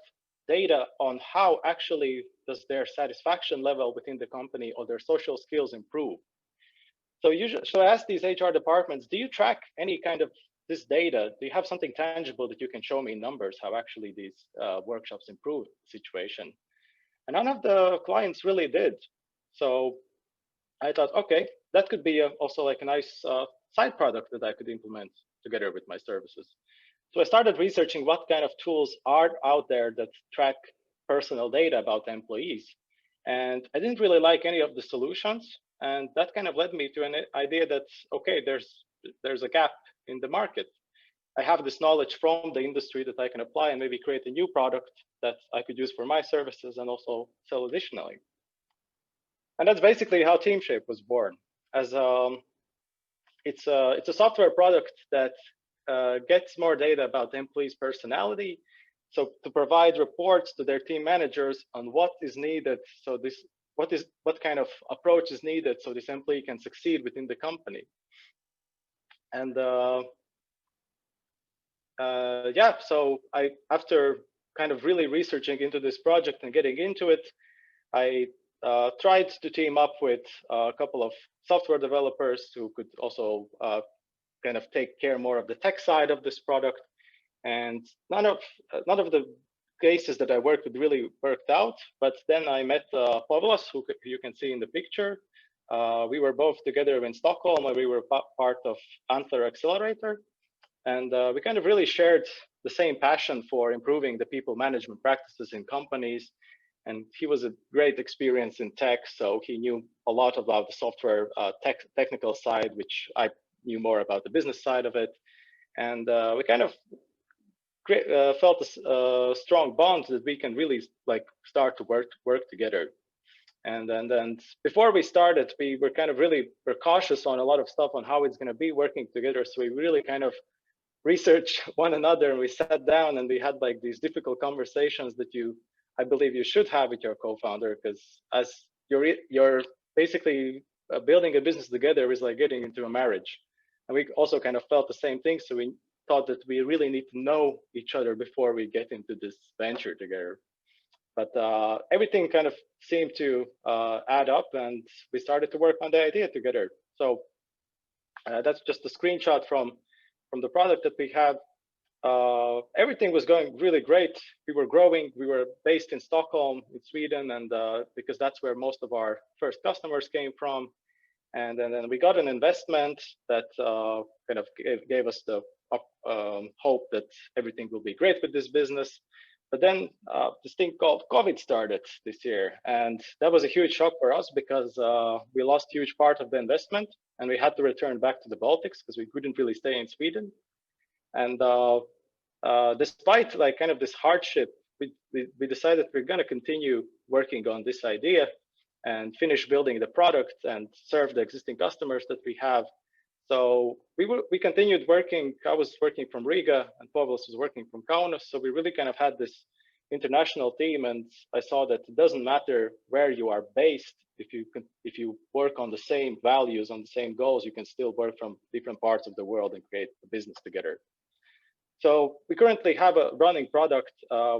Speaker 4: data on how actually does their satisfaction level within the company or their social skills improve. So I asked these HR departments, do you track any kind of this data? Do you have something tangible that you can show me in numbers, how actually these workshops improve the situation? And none of the clients really did. So I thought, okay, that could be also like a nice side product that I could implement together with my services. So I started researching what kind of tools are out there that track personal data about employees. And I didn't really like any of the solutions. And that kind of led me to an idea that, okay, there's a gap in the market. I have this knowledge from the industry that I can apply and maybe create a new product that I could use for my services and also sell additionally. And that's basically how TeamShape was born. As it's a software product that gets more data about the employee's personality, so to provide reports to their team managers on what is needed. So what kind of approach is needed so this employee can succeed within the company. And yeah, so after kind of really researching into this project and getting into it, I tried to team up with a couple of software developers who could also kind of take care more of the tech side of this product. And none of the cases that I worked with really worked out. But then I met Pavlos, who you can see in the picture. We were both together in Stockholm, and we were part of Antler Accelerator. And we kind of really shared the same passion for improving the people management practices in companies. And he was a great experience in tech, so he knew a lot about the software technical side, which I knew more about the business side of it. And we kind of felt a strong bond that we can really like start to work together. And then before we started, we were kind of really cautious on a lot of stuff on how it's going to be working together. So we really kind of researched one another, and we sat down and we had like these difficult conversations that I believe you should have with your co-founder, because as you're basically building a business together is like getting into a marriage. And we also kind of felt the same thing. So we thought that we really need to know each other before we get into this venture together. But everything kind of seemed to add up, and we started to work on the idea together. So that's just a screenshot from the product that we have. Everything was going really great. We were growing. We were based in Stockholm, in Sweden, and because that's where most of our first customers came from. And then we got an investment that kind of gave us the hope that everything will be great with this business. But then this thing called COVID started this year, and that was a huge shock for us because we lost a huge part of the investment, and we had to return back to the Baltics because we couldn't really stay in Sweden. And despite like kind of this hardship, we decided we're going to continue working on this idea and finish building the product and serve the existing customers that we have. So we continued working. I was working from Riga and Pavlos was working from Kaunas. So we really kind of had this international team, and I saw that it doesn't matter where you are based. If you work on the same values, on the same goals, you can still work from different parts of the world and create a business together. So we currently have a running product.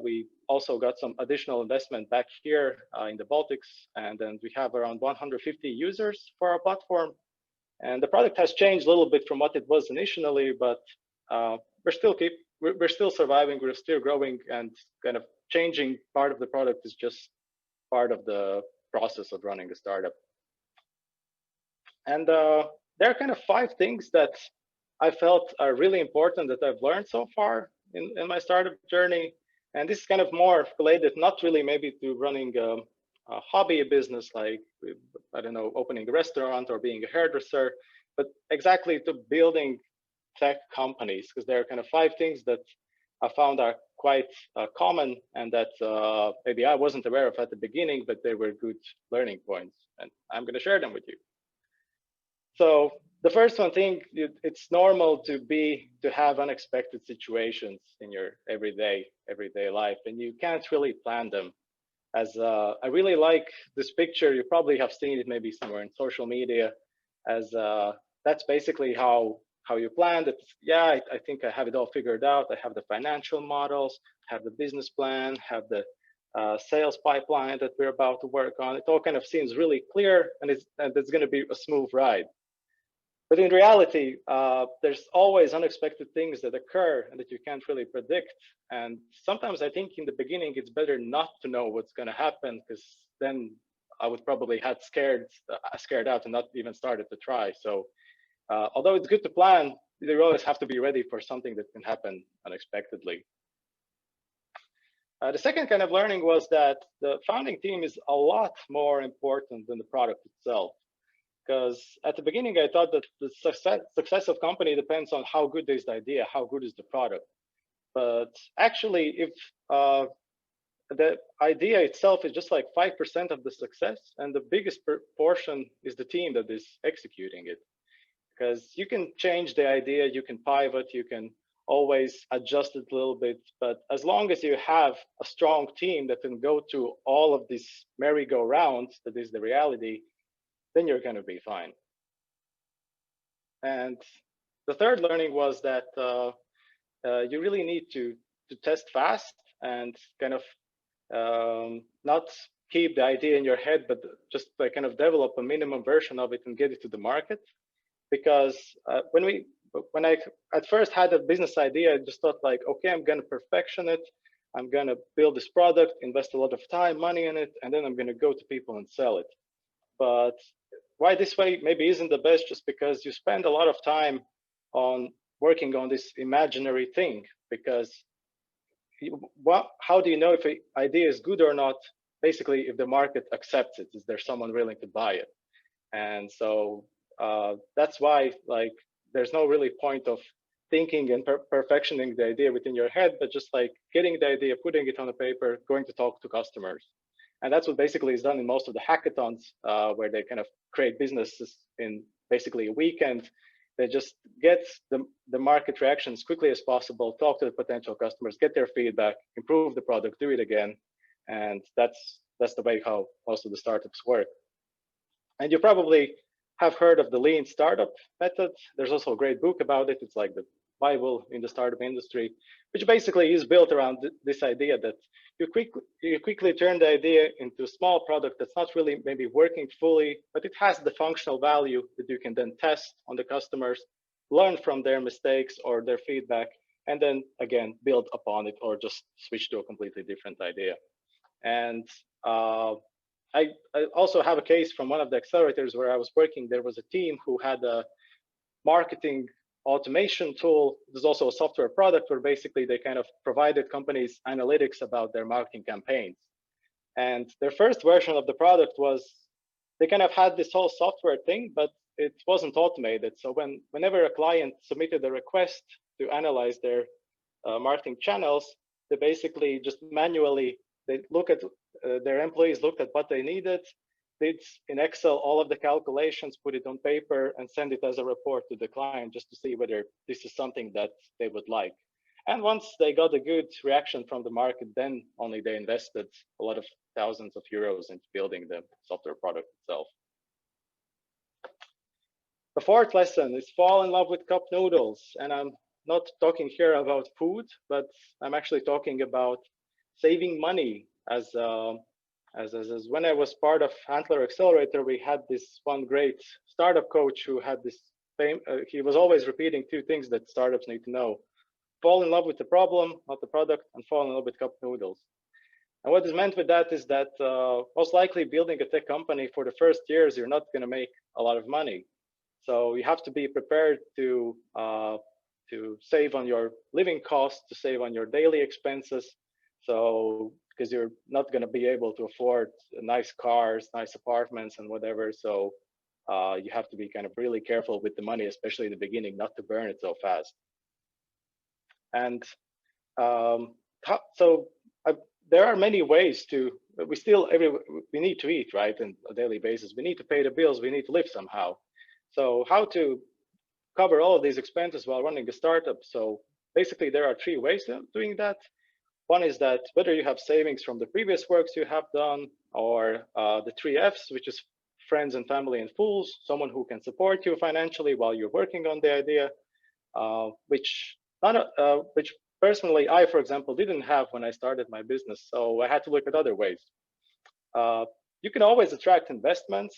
Speaker 4: We also got some additional investment back here in the Baltics, and then we have around 150 users for our platform. And the product has changed a little bit from what it was initially, but we're still surviving. We're still growing, and kind of changing part of the product is just part of the process of running a startup. And there are kind of 5 things that I felt are really important that I've learned so far in my startup journey. And this is kind of more related, not really maybe to running a hobby business, like, I don't know, opening a restaurant or being a hairdresser, but exactly to building tech companies, because there are kind of 5 things that I found are quite common and that maybe I wasn't aware of at the beginning, but they were good learning points. And I'm going to share them with you. So the first one thing, it's normal to have unexpected situations in your everyday life, and you can't really plan them. As I really like this picture, you probably have seen it maybe somewhere in social media, as that's basically how you planned it. Yeah, I think I have it all figured out. I have the financial models, have the business plan, have the sales pipeline that we're about to work on. It all kind of seems really clear, and it's going to be a smooth ride. But in reality, there's always unexpected things that occur and that you can't really predict. And sometimes I think in the beginning, it's better not to know what's going to happen, because then I would probably have scared out and not even started to try. So although it's good to plan, you always have to be ready for something that can happen unexpectedly. The second kind of learning was that the founding team is a lot more important than the product itself. Because at the beginning, I thought that the success of company depends on how good is the idea, how good is the product. But actually, if the idea itself is just like 5% of the success, and the biggest portion is the team that is executing it. Because you can change the idea, you can pivot, you can always adjust it a little bit. But as long as you have a strong team that can go to all of these merry-go-rounds, that is the reality, then you're going to be fine. And the third learning was that you really need to test fast and kind of not keep the idea in your head, but just like kind of develop a minimum version of it and get it to the market. Because when I at first had a business idea, I just thought like, okay, I'm going to perfection it. I'm going to build this product, invest a lot of time, money in it, and then I'm going to go to people and sell it. But why this way maybe isn't the best, just because you spend a lot of time on working on this imaginary thing. Because how do you know if an idea is good or not? Basically, if the market accepts it, is there someone willing to buy it? And so that's why like there's no really point of thinking and perfectioning the idea within your head, but just like getting the idea, putting it on the paper, going to talk to customers. And that's what basically is done in most of the hackathons, where they kind of create businesses in basically a weekend. They just get the market reaction as quickly as possible, talk to the potential customers, get their feedback, improve the product, do it again. And that's the way how most of the startups work. And you probably have heard of the lean startup method. There's also a great book about it. It's like the viable in the startup industry, which basically is built around this idea that you quickly turn the idea into a small product that's not really maybe working fully, but it has the functional value that you can then test on the customers, learn from their mistakes or their feedback, and then again build upon it or just switch to a completely different idea. And I also have a case from one of the accelerators where I was working. There was a team who had a marketing automation tool. There's also a software product where basically they kind of provided companies analytics about their marketing campaigns. And their first version of the product was, they kind of had this whole software thing, but it wasn't automated. So whenever a client submitted a request to analyze their marketing channels, they basically just manually, they look at their employees looked at what they needed, did in Excel all of the calculations, put it on paper, and send it as a report to the client just to see whether this is something that they would like. And once they got a good reaction from the market, then only they invested a lot of thousands of euros into building the software product itself. The fourth lesson is fall in love with cup noodles. And I'm not talking here about food, but I'm actually talking about saving money. As when I was part of Antler Accelerator, we had this one great startup coach who had this he was always repeating two things that startups need to know: fall in love with the problem, not the product, and fall in love with cup noodles. And what is meant with that is that most likely building a tech company for the first years, you're not going to make a lot of money. So you have to be prepared to save on your living costs, to save on your daily expenses. So because you're not going to be able to afford nice cars, nice apartments, and whatever. So you have to be kind of really careful with the money, especially in the beginning, not to burn it so fast. And there are many ways to, we need to eat, right, on a daily basis. We need to pay the bills, we need to live somehow. So how to cover all of these expenses while running a startup? So basically there are three ways of doing that. One is that whether you have savings from the previous works you have done, or the 3 Fs, which is friends and family and fools, someone who can support you financially while you're working on the idea, which personally I, for example, didn't have when I started my business. So I had to look at other ways. You can always attract investments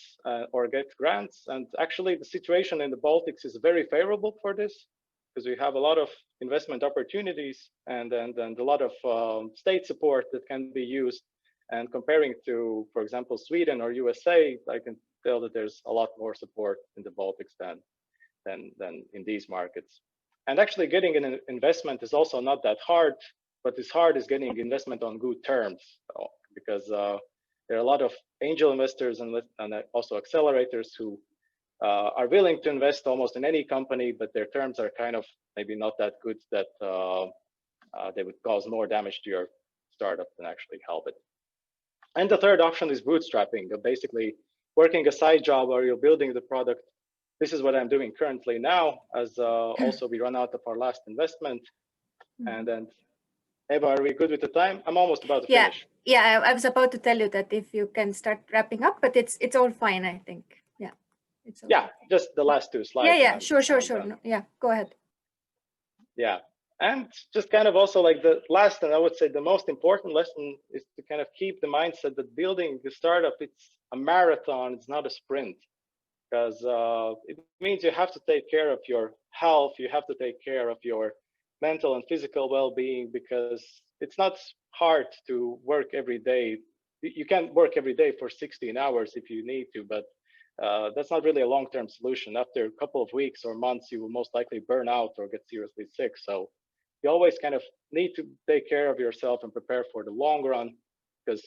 Speaker 4: or get grants. And actually the situation in the Baltics is very favorable for this, because we have a lot of investment opportunities and a lot of state support that can be used. And comparing to, for example, Sweden or USA, I can tell that there's a lot more support in the Baltics than in these markets. And actually getting an investment is also not that hard. What is hard is getting investment on good terms, because there are a lot of angel investors and also accelerators who are willing to invest almost in any company, but their terms are kind of maybe not that good, that they would cause more damage to your startup than actually help it. And the third option is bootstrapping, basically working a side job where you're building the product. This is what I'm doing currently now, as also we run out of our last investment. And then, Eva, are we good with the time? I'm almost about to finish.
Speaker 1: Yeah, I was about to tell you that if you can start wrapping up, but it's all fine, I think. Yeah, it's all
Speaker 4: yeah,
Speaker 1: good.
Speaker 4: Just the last two slides.
Speaker 1: Yeah, sure. No, yeah, go ahead.
Speaker 4: Yeah, and just kind of also like the last, and I would say the most important lesson is to kind of keep the mindset that building the startup, it's a marathon, it's not a sprint. Because it means you have to take care of your health, you have to take care of your mental and physical well-being, because it's not hard to work every day. You can work every day for 16 hours if you need to, but that's not really a long-term solution. After a couple of weeks or months, you will most likely burn out or get seriously sick. So you always kind of need to take care of yourself and prepare for the long run, because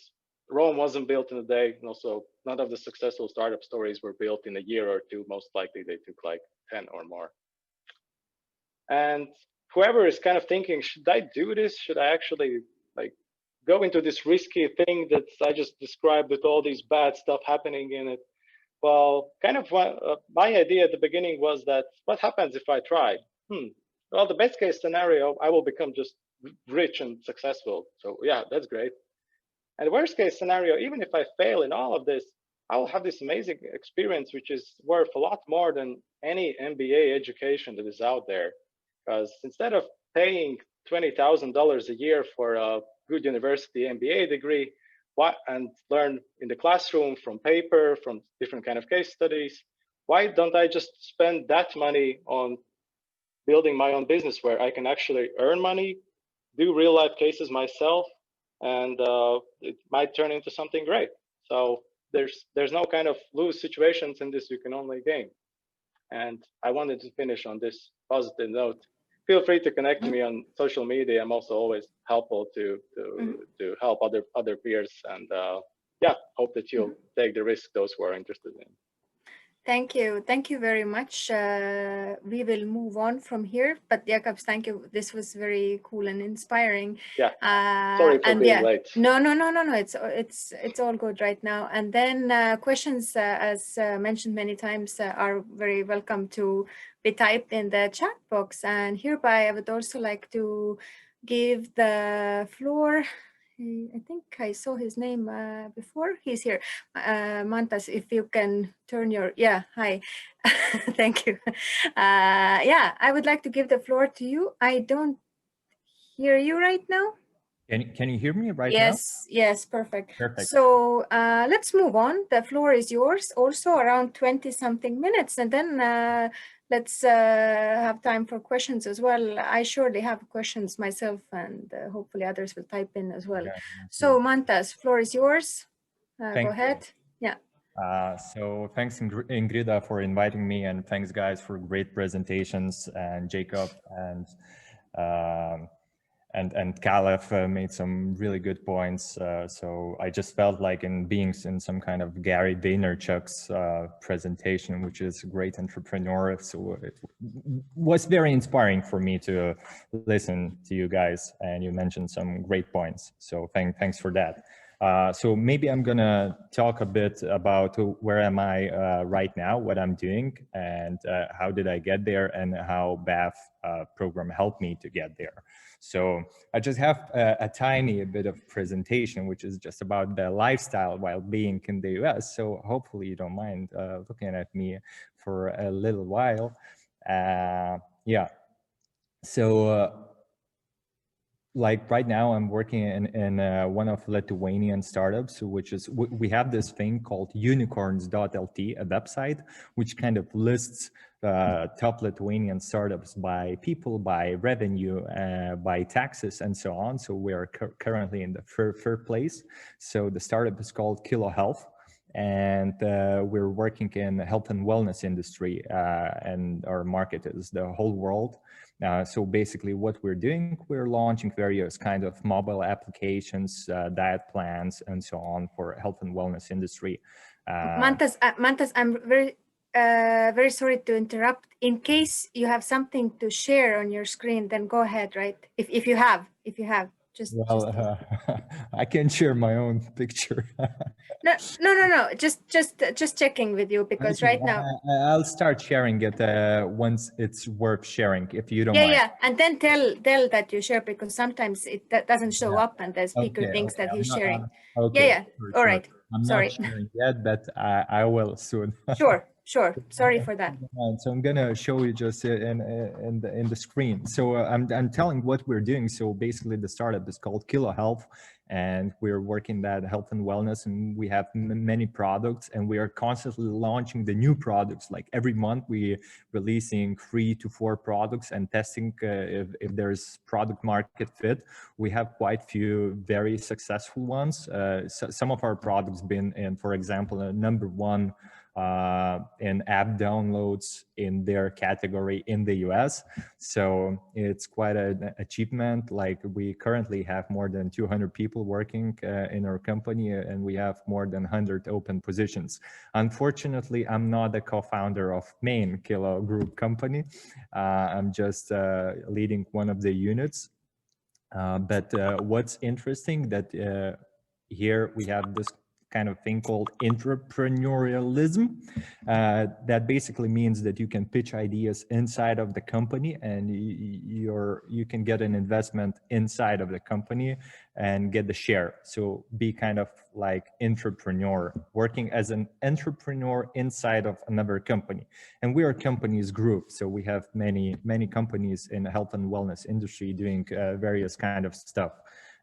Speaker 4: Rome wasn't built in a day, and also none of the successful startup stories were built in a year or two. Most likely they took like 10 or more. And whoever is kind of thinking, should I do this? Should I actually like go into this risky thing that I just described with all these bad stuff happening in it? Well, kind of my idea at the beginning was that, what happens if I try? Well, the best case scenario, I will become just rich and successful. So yeah, that's great. And worst case scenario, even if I fail in all of this, I will have this amazing experience, which is worth a lot more than any MBA education that is out there. because instead of paying $20,000 a year for a good university MBA degree, and learn in the classroom from paper, from different kind of case studies, why don't I just spend that money on building my own business where I can actually earn money, do real life cases myself, and it might turn into something great. So there's no kind of lose situations in this, you can only gain. And I wanted to finish on this positive note. Feel free to connect to me on social media. I'm also always helpful to help other peers, and yeah, hope that you'll take the risk, those who are interested in.
Speaker 1: Thank you very much. We will move on from here, but Jakobs, thank you. This was very cool and inspiring.
Speaker 4: Yeah. Sorry for being late.
Speaker 1: No. It's all good right now. And then questions, as mentioned many times, are very welcome to be typed in the chat box. And hereby, I would also like to give the floor. I think I saw his name before. He's here. Mantas, if you can turn your, hi. Thank you. I would like to give the floor to you. I don't hear you right now.
Speaker 5: Can you hear me right now?
Speaker 1: Yes, perfect.
Speaker 5: Perfect.
Speaker 1: So let's move on. The floor is yours. Also around 20-something minutes, and then let's have time for questions as well. I surely have questions myself, and hopefully others will type in as well.
Speaker 5: Yeah,
Speaker 1: so Mantas, floor is yours. Go ahead.
Speaker 5: You. Yeah. So thanks, Ingrida, for inviting me, and thanks, guys, for great presentations, and Jacob and Caleb made some really good points. So I just felt like being in some kind of Gary Vaynerchuk's presentation, which is a great entrepreneur. So it was very inspiring for me to listen to you guys, and you mentioned some great points. So thanks for that. So maybe I'm gonna talk a bit about where am I right now, what I'm doing, and how did I get there, and how BAFF program helped me to get there. So I just have a tiny bit of presentation, which is just about the lifestyle while being in the US. So hopefully you don't mind looking at me for a little while. Yeah. So like right now I'm working in one of Lithuanian startups, which is, we have this thing called unicorns.lt, a website, which kind of lists top Lithuanian startups by people, by revenue, by taxes, and so on. So we are currently in the third place. So the startup is called Kilo Health, and we're working in the health and wellness industry, and our market is the whole world. So basically what we're doing, we're launching various kind of mobile applications, diet plans, and so on for health and wellness industry.
Speaker 1: Mantas, I'm very sorry to interrupt. In case you have something to share on your screen, then go ahead, right? If you have.
Speaker 5: I can share my own picture.
Speaker 1: No. Just checking with you, because right now
Speaker 5: I'll start sharing it once it's worth sharing, if you don't mind.
Speaker 1: Yeah, and then tell that you share, because sometimes it doesn't show up, and the speaker thinks that he's sharing.
Speaker 5: Okay.
Speaker 1: All right.
Speaker 5: I'm
Speaker 1: sorry.
Speaker 5: not sharing yet, but I will soon.
Speaker 1: Sure. Sorry for that.
Speaker 5: So I'm gonna show you just in the screen. So I'm telling what we're doing. So basically, the startup is called Kilo Health, and we're working that health and wellness, and we have many products, and we are constantly launching the new products. Like every month, we releasing 3 to 4 products and testing if there's product market fit. We have quite few very successful ones. So some of our products been in, for example, #1 in app downloads in their category in the US. So it's quite an achievement. Like we currently have more than 200 people working in our company, and we have more than 100 open positions. Unfortunately, I'm not a co-founder of main Kilo Group company. I'm just leading one of the units. But what's interesting that here we have this kind of thing called Intrapreneurialism. That basically means that you can pitch ideas inside of the company, and you can get an investment inside of the company and get the share. So be kind of like entrepreneur, working as an entrepreneur inside of another company. And we are companies group, so we have many companies in the health and wellness industry doing various kind of stuff.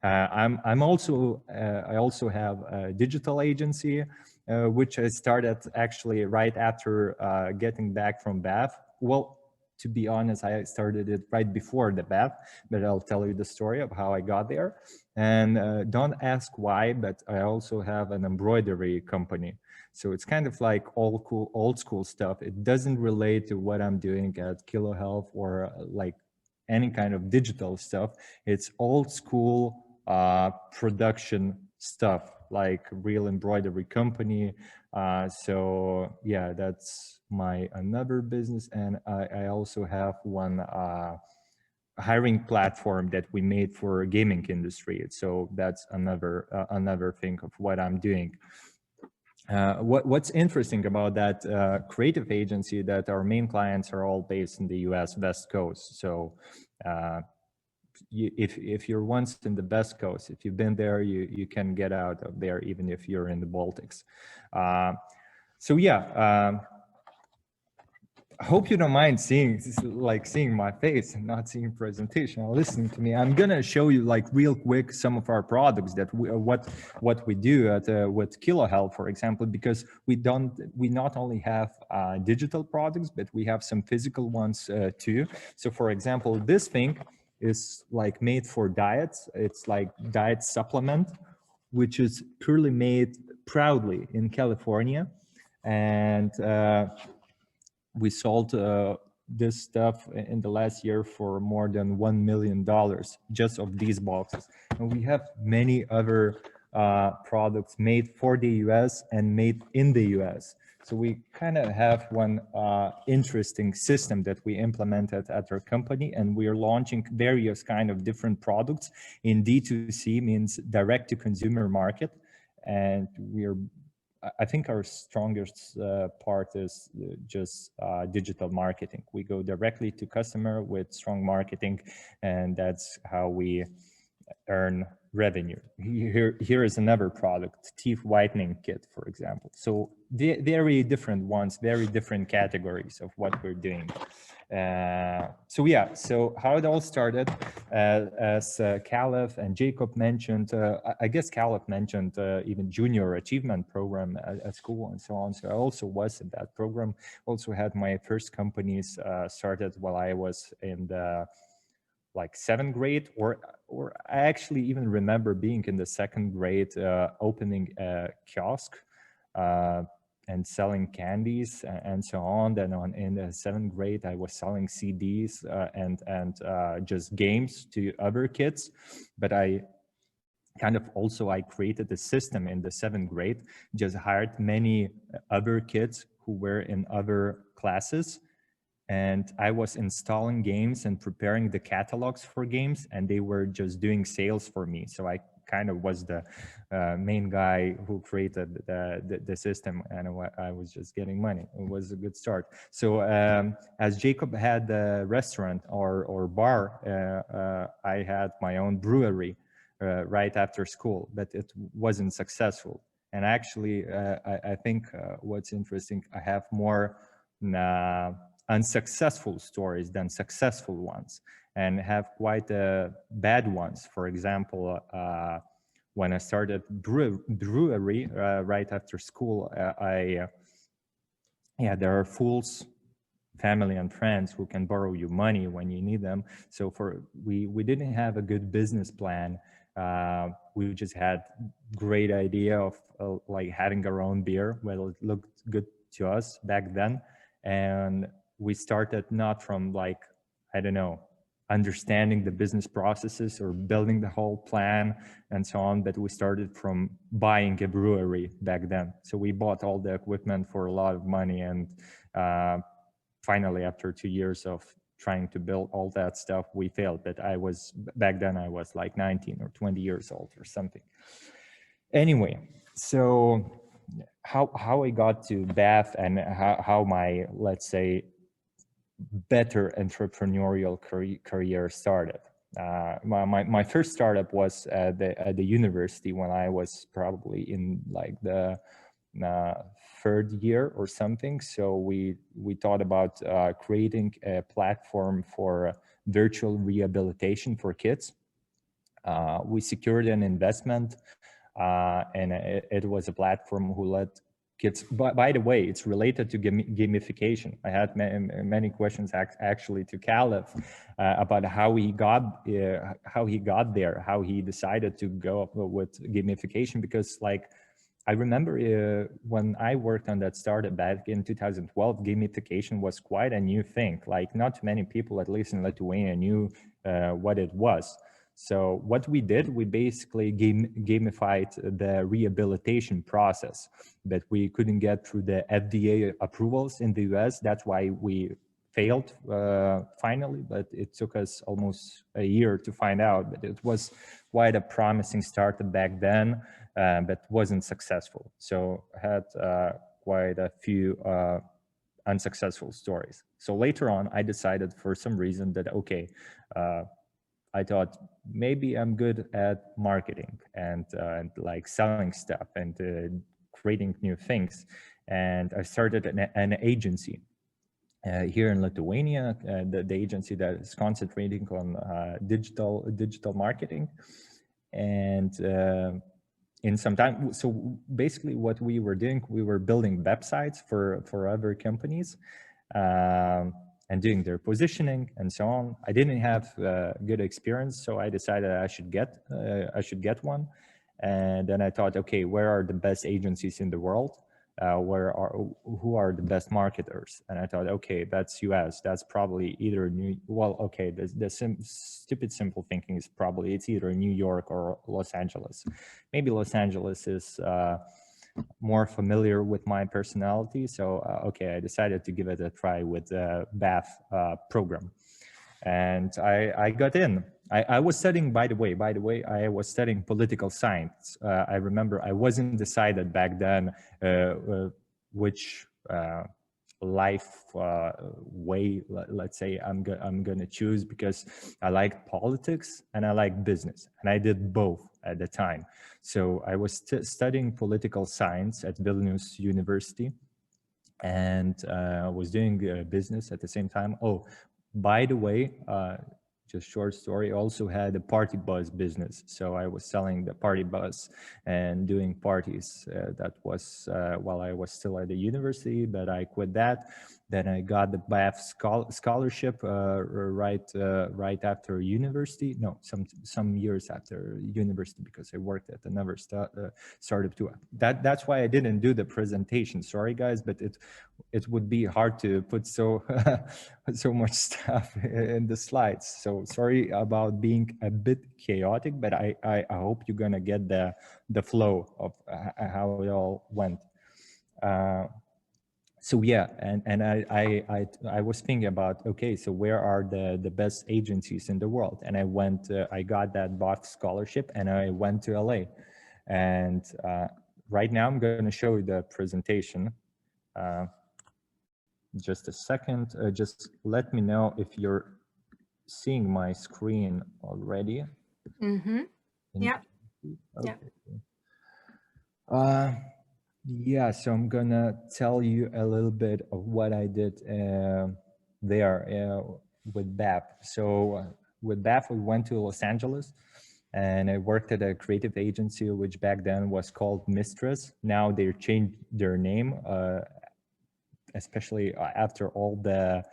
Speaker 5: I also have a digital agency, which I started actually right after getting back from BAFF. Well, to be honest, I started it right before the BAFF, but I'll tell you the story of how I got there. And don't ask why, but I also have an embroidery company. So it's kind of like old school stuff. It doesn't relate to what I'm doing at Kilo Health or like any kind of digital stuff. It's old school production stuff, like real embroidery company. So yeah, that's my another business. And I also have one hiring platform that we made for gaming industry. So that's another thing of what I'm doing. What's interesting about that creative agency, that our main clients are all based in the US West Coast. So if you're once in the West Coast, if you've been there, you can get out of there even if you're in the Baltics. So yeah, I hope you don't mind seeing my face and not seeing presentation or listening to me. I'm gonna show you like real quick some of our products that what we do at with Kilo Health, for example, because we not only have digital products, but we have some physical ones too. So for example, this thing is like made for diets. It's like diet supplement, which is purely made proudly in California, and we sold this stuff in the last year for more than $1 million just of these boxes. And we have many other products made for the US and made in the US. So we kind of have one interesting system that we implemented at our company, and we are launching various kind of different products in D2C, means direct to consumer market. And I think our strongest part is just digital marketing. We go directly to customer with strong marketing, and that's how we earn revenue. Here is another product, teeth whitening kit, for example. So very different ones, very different categories of what we're doing. So yeah, so how it all started, as Caleb and Jacob mentioned, I guess Caleb mentioned even junior achievement program at school and so on. So I also was in that program, also had my first companies started while I was in the like 7th grade, or I actually even remember being in the 2nd grade, opening a kiosk and selling candies and so on. Then in the 7th grade, I was selling CDs and just games to other kids. But I created a system in the 7th grade, just hired many other kids who were in other classes. And I was installing games and preparing the catalogs for games, and they were just doing sales for me. So I kind of was the main guy who created the system, and I was just getting money. It was a good start. So as Jacob had the restaurant or bar, I had my own brewery right after school, but it wasn't successful. And actually, I think what's interesting, I have more unsuccessful stories than successful ones, and have quite bad ones. For example, when I started brewery right after school, there are fools, family and friends, who can borrow you money when you need them. So we didn't have a good business plan. We just had great idea of like having our own beer. Well, it looked good to us back then, and we started not from like, I don't know, understanding the business processes or building the whole plan and so on, but we started from buying a brewery back then. So we bought all the equipment for a lot of money, and finally, after 2 years of trying to build all that stuff, we failed. But back then I was like 19 or 20 years old or something. Anyway, So how I got to BAFF and how my, let's say, better entrepreneurial career started. My first startup was at the university when I was probably in like the third year or something. So we thought about creating a platform for virtual rehabilitation for kids. We secured an investment, and it was a platform who let kids. By the way, it's related to gamification. I had many questions actually to Caleb about how he got there, how he decided to go up with gamification, because like I remember when I worked on that startup back in 2012, gamification was quite a new thing. Like not many people, at least in Lithuania, knew what it was. So what we did, we basically gamified the rehabilitation process that we couldn't get through the FDA approvals in the US. That's why we failed finally, but it took us almost a year to find out. But it was quite a promising startup back then, but wasn't successful. So I had quite a few unsuccessful stories. So later on, I decided for some reason that, okay, I thought maybe I'm good at marketing and like selling stuff and creating new things. And I started an agency here in Lithuania, the agency that is concentrating on digital marketing. And in some time, so basically what we were doing, we were building websites for other companies. And doing their positioning and so on. I didn't have good experience, so I decided I should get one. And then I thought, okay, where are the best agencies in the world? Who are the best marketers? And I thought, okay, that's US. That's probably either the stupid simple thinking is probably it's either New York or Los Angeles. Maybe Los Angeles is more familiar with my personality. So, okay, I decided to give it a try with the BAFF program. And I got in. I was studying, by the way, I was studying political science. I remember I wasn't decided back then which life way, let's say, I'm gonna choose, because I liked politics and I liked business, and I did both at the time. So I was studying political science at Vilnius University, and I was doing business at the same time. Oh, by the way, just short story, also had a party bus business. So I was selling the party bus and doing parties. That was while I was still at the university, but I quit that. Then I got the BAFF scholarship right after university. No, some years after university, because I worked at another startup too. That's why I didn't do the presentation. Sorry, guys, but it would be hard to put so much stuff in the slides. So sorry about being a bit chaotic, but I hope you're gonna get the flow of how it all went. So yeah, and I was thinking about, okay, so where are the best agencies in the world? And I got that BAFF scholarship, and I went to LA. And right now I'm going to show you the presentation. Just a second, just let me know if you're seeing my screen already.
Speaker 1: Mm-hmm. Yeah.
Speaker 5: Okay. Yeah, so I'm gonna tell you a little bit of what I did there with BAFF. So with BAFF, we went to Los Angeles, and I worked at a creative agency, which back then was called Mistress. Now they changed their name, especially after all the,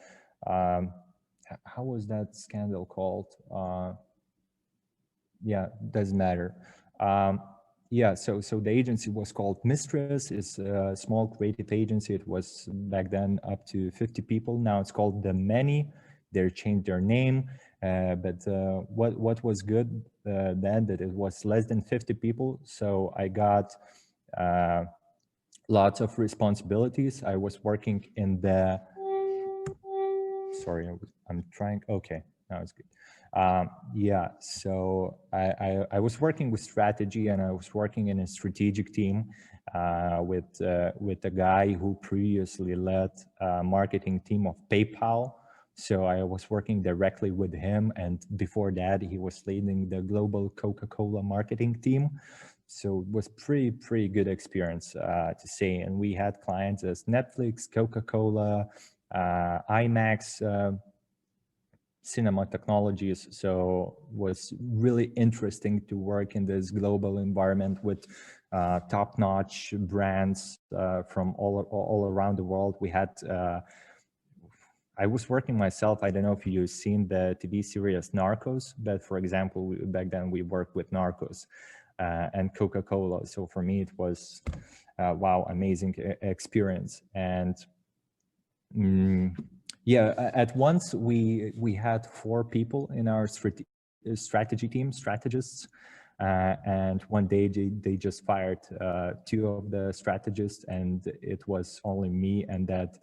Speaker 5: how was that scandal called? Yeah, doesn't matter. Yeah, so the agency was called Mistress. It's a small creative agency. It was back then up to 50 people. Now it's called The Many. They changed their name. But what was good then, that it was less than 50 people. So I got lots of responsibilities. I was working in the, sorry, I'm trying, okay, now it's good. Yeah, so I was working with strategy, and I was working in a strategic team with a guy who previously led a marketing team of PayPal. So I was working directly with him, and before that, he was leading the global Coca-Cola marketing team. So it was pretty good experience to say. And we had clients as Netflix, Coca-Cola, IMAX, cinema technologies. So it was really interesting to work in this global environment with top-notch brands from all around the world. We had I was working myself. I don't know if you've seen the TV series Narcos, but for example, back then we worked with Narcos and Coca-Cola. So for me, it was wow, amazing experience. And yeah, at once we had 4 people in our strategy team, strategists, and one day they just fired 2 of the strategists, and it was only me and that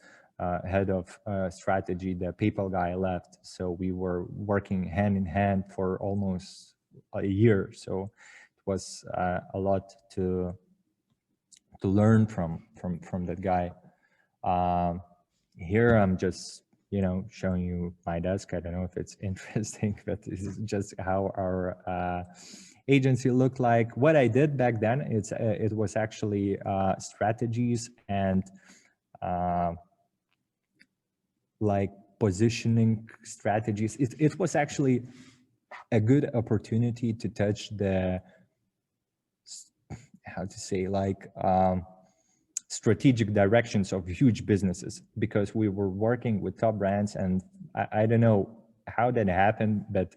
Speaker 5: head of strategy, the PayPal guy, left. So we were working hand in hand for almost a year. So it was a lot to learn from that guy. Here I'm just, you know, showing you my desk. I don't know if it's interesting, but this is just how our agency looked like. What I did back then, it was actually strategies and like positioning strategies. It was actually a good opportunity to touch the, how to say, like strategic directions of huge businesses, because we were working with top brands. And I don't know how that happened, but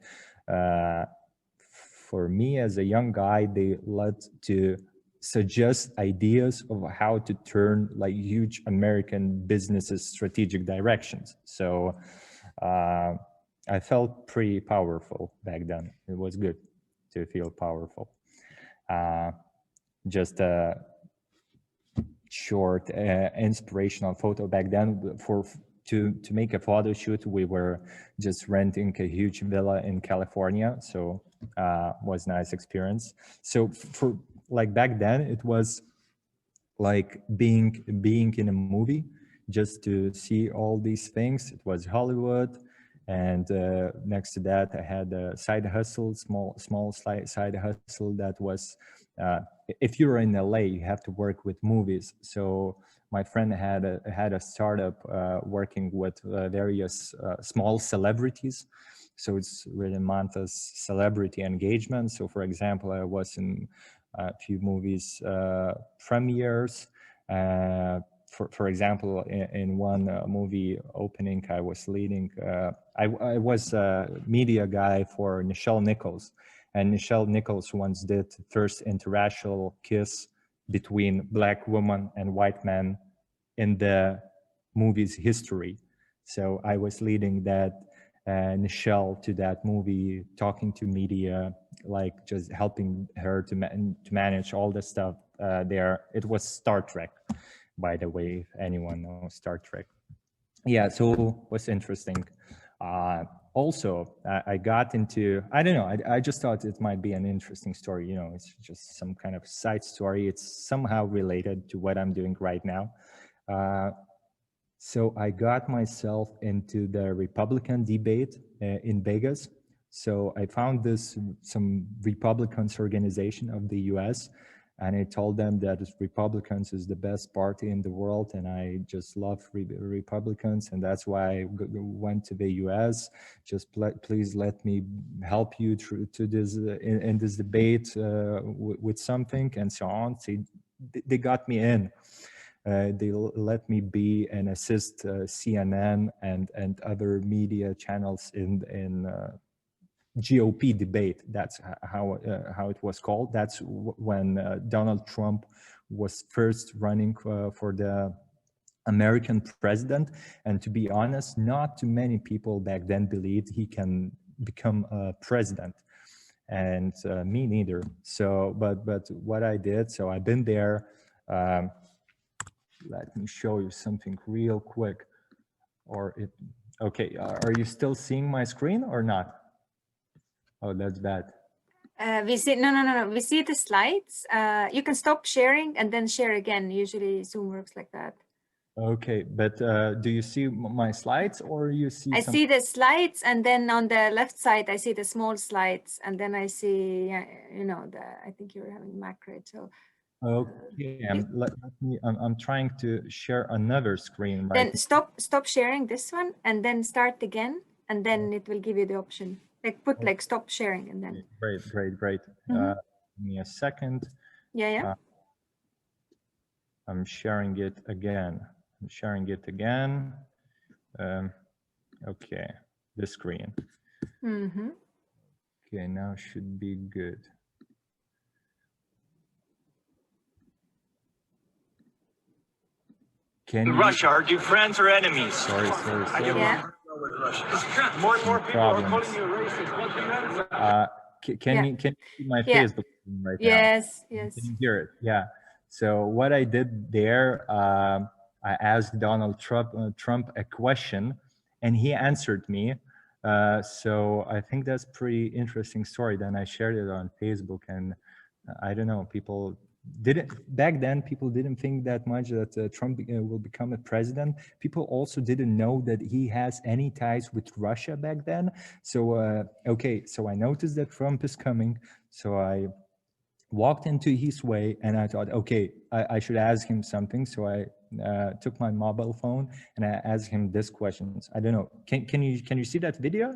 Speaker 5: for me as a young guy, they led to suggest ideas of how to turn like huge American businesses strategic directions. So I felt pretty powerful back then. It was good to feel powerful. Just a short inspirational photo back then. To make a photo shoot, we were just renting a huge villa in California. So was nice experience. So for like back then, it was like being in a movie, just to see all these things. It was Hollywood. And next to that, I had a side hustle, small side hustle that was, if you're in LA, you have to work with movies. So my friend had a startup working with various small celebrities. So it's really Manta's celebrity engagement. So for example, I was in a few movies premieres. For example, in one movie opening, I was leading, I was a media guy for Nichelle Nichols. And Nichelle Nichols once did first interracial kiss between Black woman and white man in the movie's history. So I was leading that Nichelle to that movie, talking to media, like just helping her to manage all the stuff there. It was Star Trek, by the way, if anyone knows Star Trek. Yeah, so it was interesting. Also, I got into, I don't know, I just thought it might be an interesting story. You know, it's just some kind of side story. It's somehow related to what I'm doing right now. So I got myself into the Republican debate in Vegas. So I found some Republicans organization of the US, and I told them that Republicans is the best party in the world, and I just love Republicans, and that's why I went to the US. Just please let me help you to this in this debate with something, and so on. So they got me in. They let me be and assist CNN and other media channels in GOP debate. That's how it was called. That's when Donald Trump was first running for the American president. And to be honest, not too many people back then believed he can become a president. And me neither. So, but what I did, so I've been there. Let me show you something real quick. Okay, are you still seeing my screen or not? Oh, that's bad.
Speaker 1: We see no. We see the slides. You can stop sharing and then share again. Usually Zoom works like that.
Speaker 5: Okay, but do you see my slides or you see
Speaker 1: I
Speaker 5: some?
Speaker 1: see the slides, and then on the left side I see the small slides, and then I see I think you're having Mac, right? So
Speaker 5: okay, I'm trying to share another screen right
Speaker 1: then stop sharing this one and then start again, and then it will give you the option. Like put like stop sharing and then.
Speaker 5: Great. Give me a second.
Speaker 1: Yeah.
Speaker 5: I'm sharing it again. Okay, the screen. Okay, now should be good. Can
Speaker 6: Russia, are you friends or enemies?
Speaker 5: Sorry.
Speaker 1: Yeah.
Speaker 6: More and more people are calling you racist.
Speaker 5: Can you see my Facebook right now?
Speaker 1: Yes.
Speaker 5: Can you hear it? Yeah. So what I did there, I asked Donald Trump a question, and he answered me. So I think that's pretty interesting story. Then I shared it on Facebook, and I don't know, people back then people didn't think that much that Trump will become a president. People also didn't know that he has any ties with Russia back then. So okay, so I noticed that Trump is coming, so I walked into his way and I thought, okay, I should ask him something. So I took my mobile phone and I asked him this questions. I don't know, can you see that video?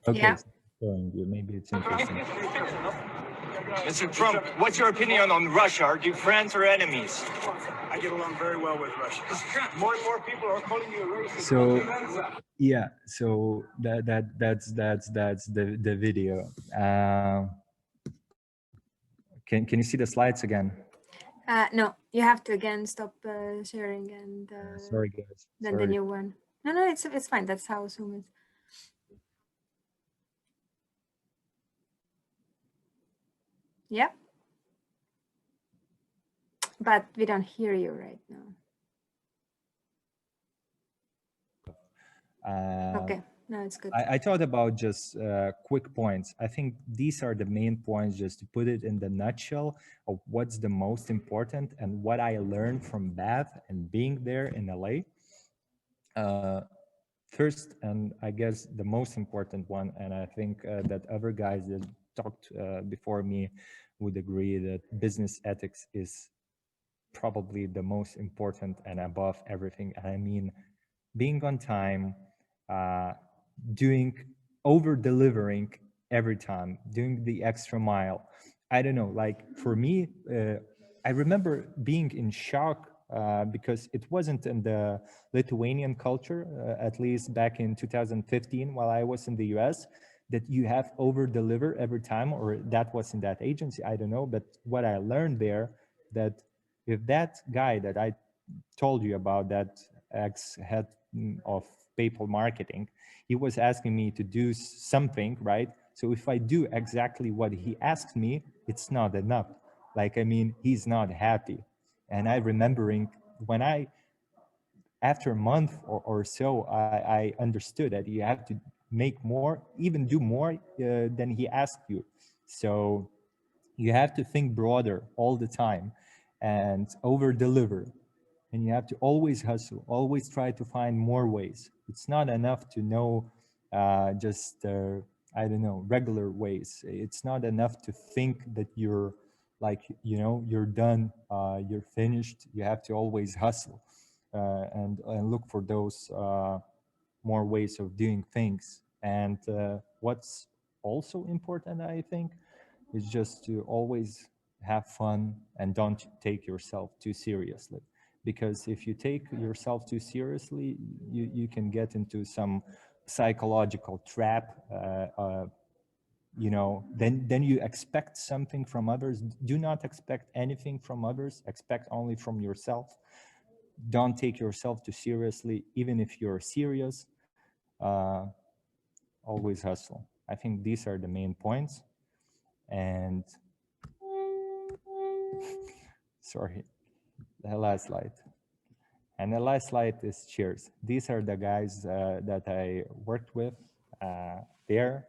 Speaker 5: Okay,
Speaker 1: yeah.
Speaker 5: So maybe it's interesting.
Speaker 6: Mr. Trump, what's your opinion on Russia? Are you friends or enemies?
Speaker 7: I get along very well with Russia. More and more people are calling you a racist.
Speaker 5: So yeah, so that's the video. Can you see the slides again?
Speaker 1: No, you have to again stop sharing and
Speaker 5: Sorry guys.
Speaker 1: then the new one. No, it's fine. That's how Zoom is. Yeah. But we don't hear you right now. Okay, no, it's good.
Speaker 5: I thought about just quick points. I think these are the main points, just to put it in the nutshell of what's the most important and what I learned from BAFF and being there in LA. First, and I guess the most important one, and I think that other guys that talked before me would agree, that business ethics is probably the most important and above everything. I mean, being on time, over-delivering every time, doing the extra mile. I don't know, like for me, I remember being in shock because it wasn't in the Lithuanian culture, at least back in 2015 while I was in the US, that you have over-deliver every time, or that was in that agency, I don't know. But what I learned there, that if that guy that I told you about, that ex-head of PayPal marketing, he was asking me to do something, right? So if I do exactly what he asked me, it's not enough. Like, I mean, he's not happy. And I remembering when after a month or so, I understood that you have to make more, even do more than he asked you. So you have to think broader all the time and over deliver. And you have to always hustle, always try to find more ways. It's not enough to know I don't know, regular ways. It's not enough to think that you're like, you're done, you're finished. You have to always hustle and look for those more ways of doing things. And what's also important, I think, is just to always have fun and don't take yourself too seriously. Because if you take yourself too seriously, you can get into some psychological trap. Then you expect something from others. Do not expect anything from others. Expect only from yourself. Don't take yourself too seriously, even if you're serious. Always hustle. I think these are the main points. And sorry, the last slide. And the last slide is cheers. These are the guys that I worked with there.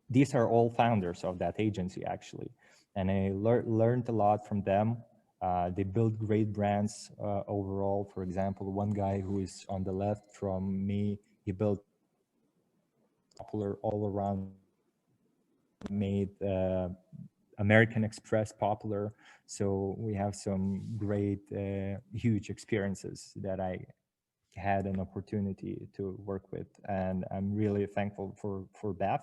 Speaker 5: These are all founders of that agency, actually. And I learned a lot from them. They built great brands overall. For example, one guy who is on the left from me, he built popular all around, made American Express popular. So we have some great, huge experiences that I had an opportunity to work with. And I'm really thankful for BAFF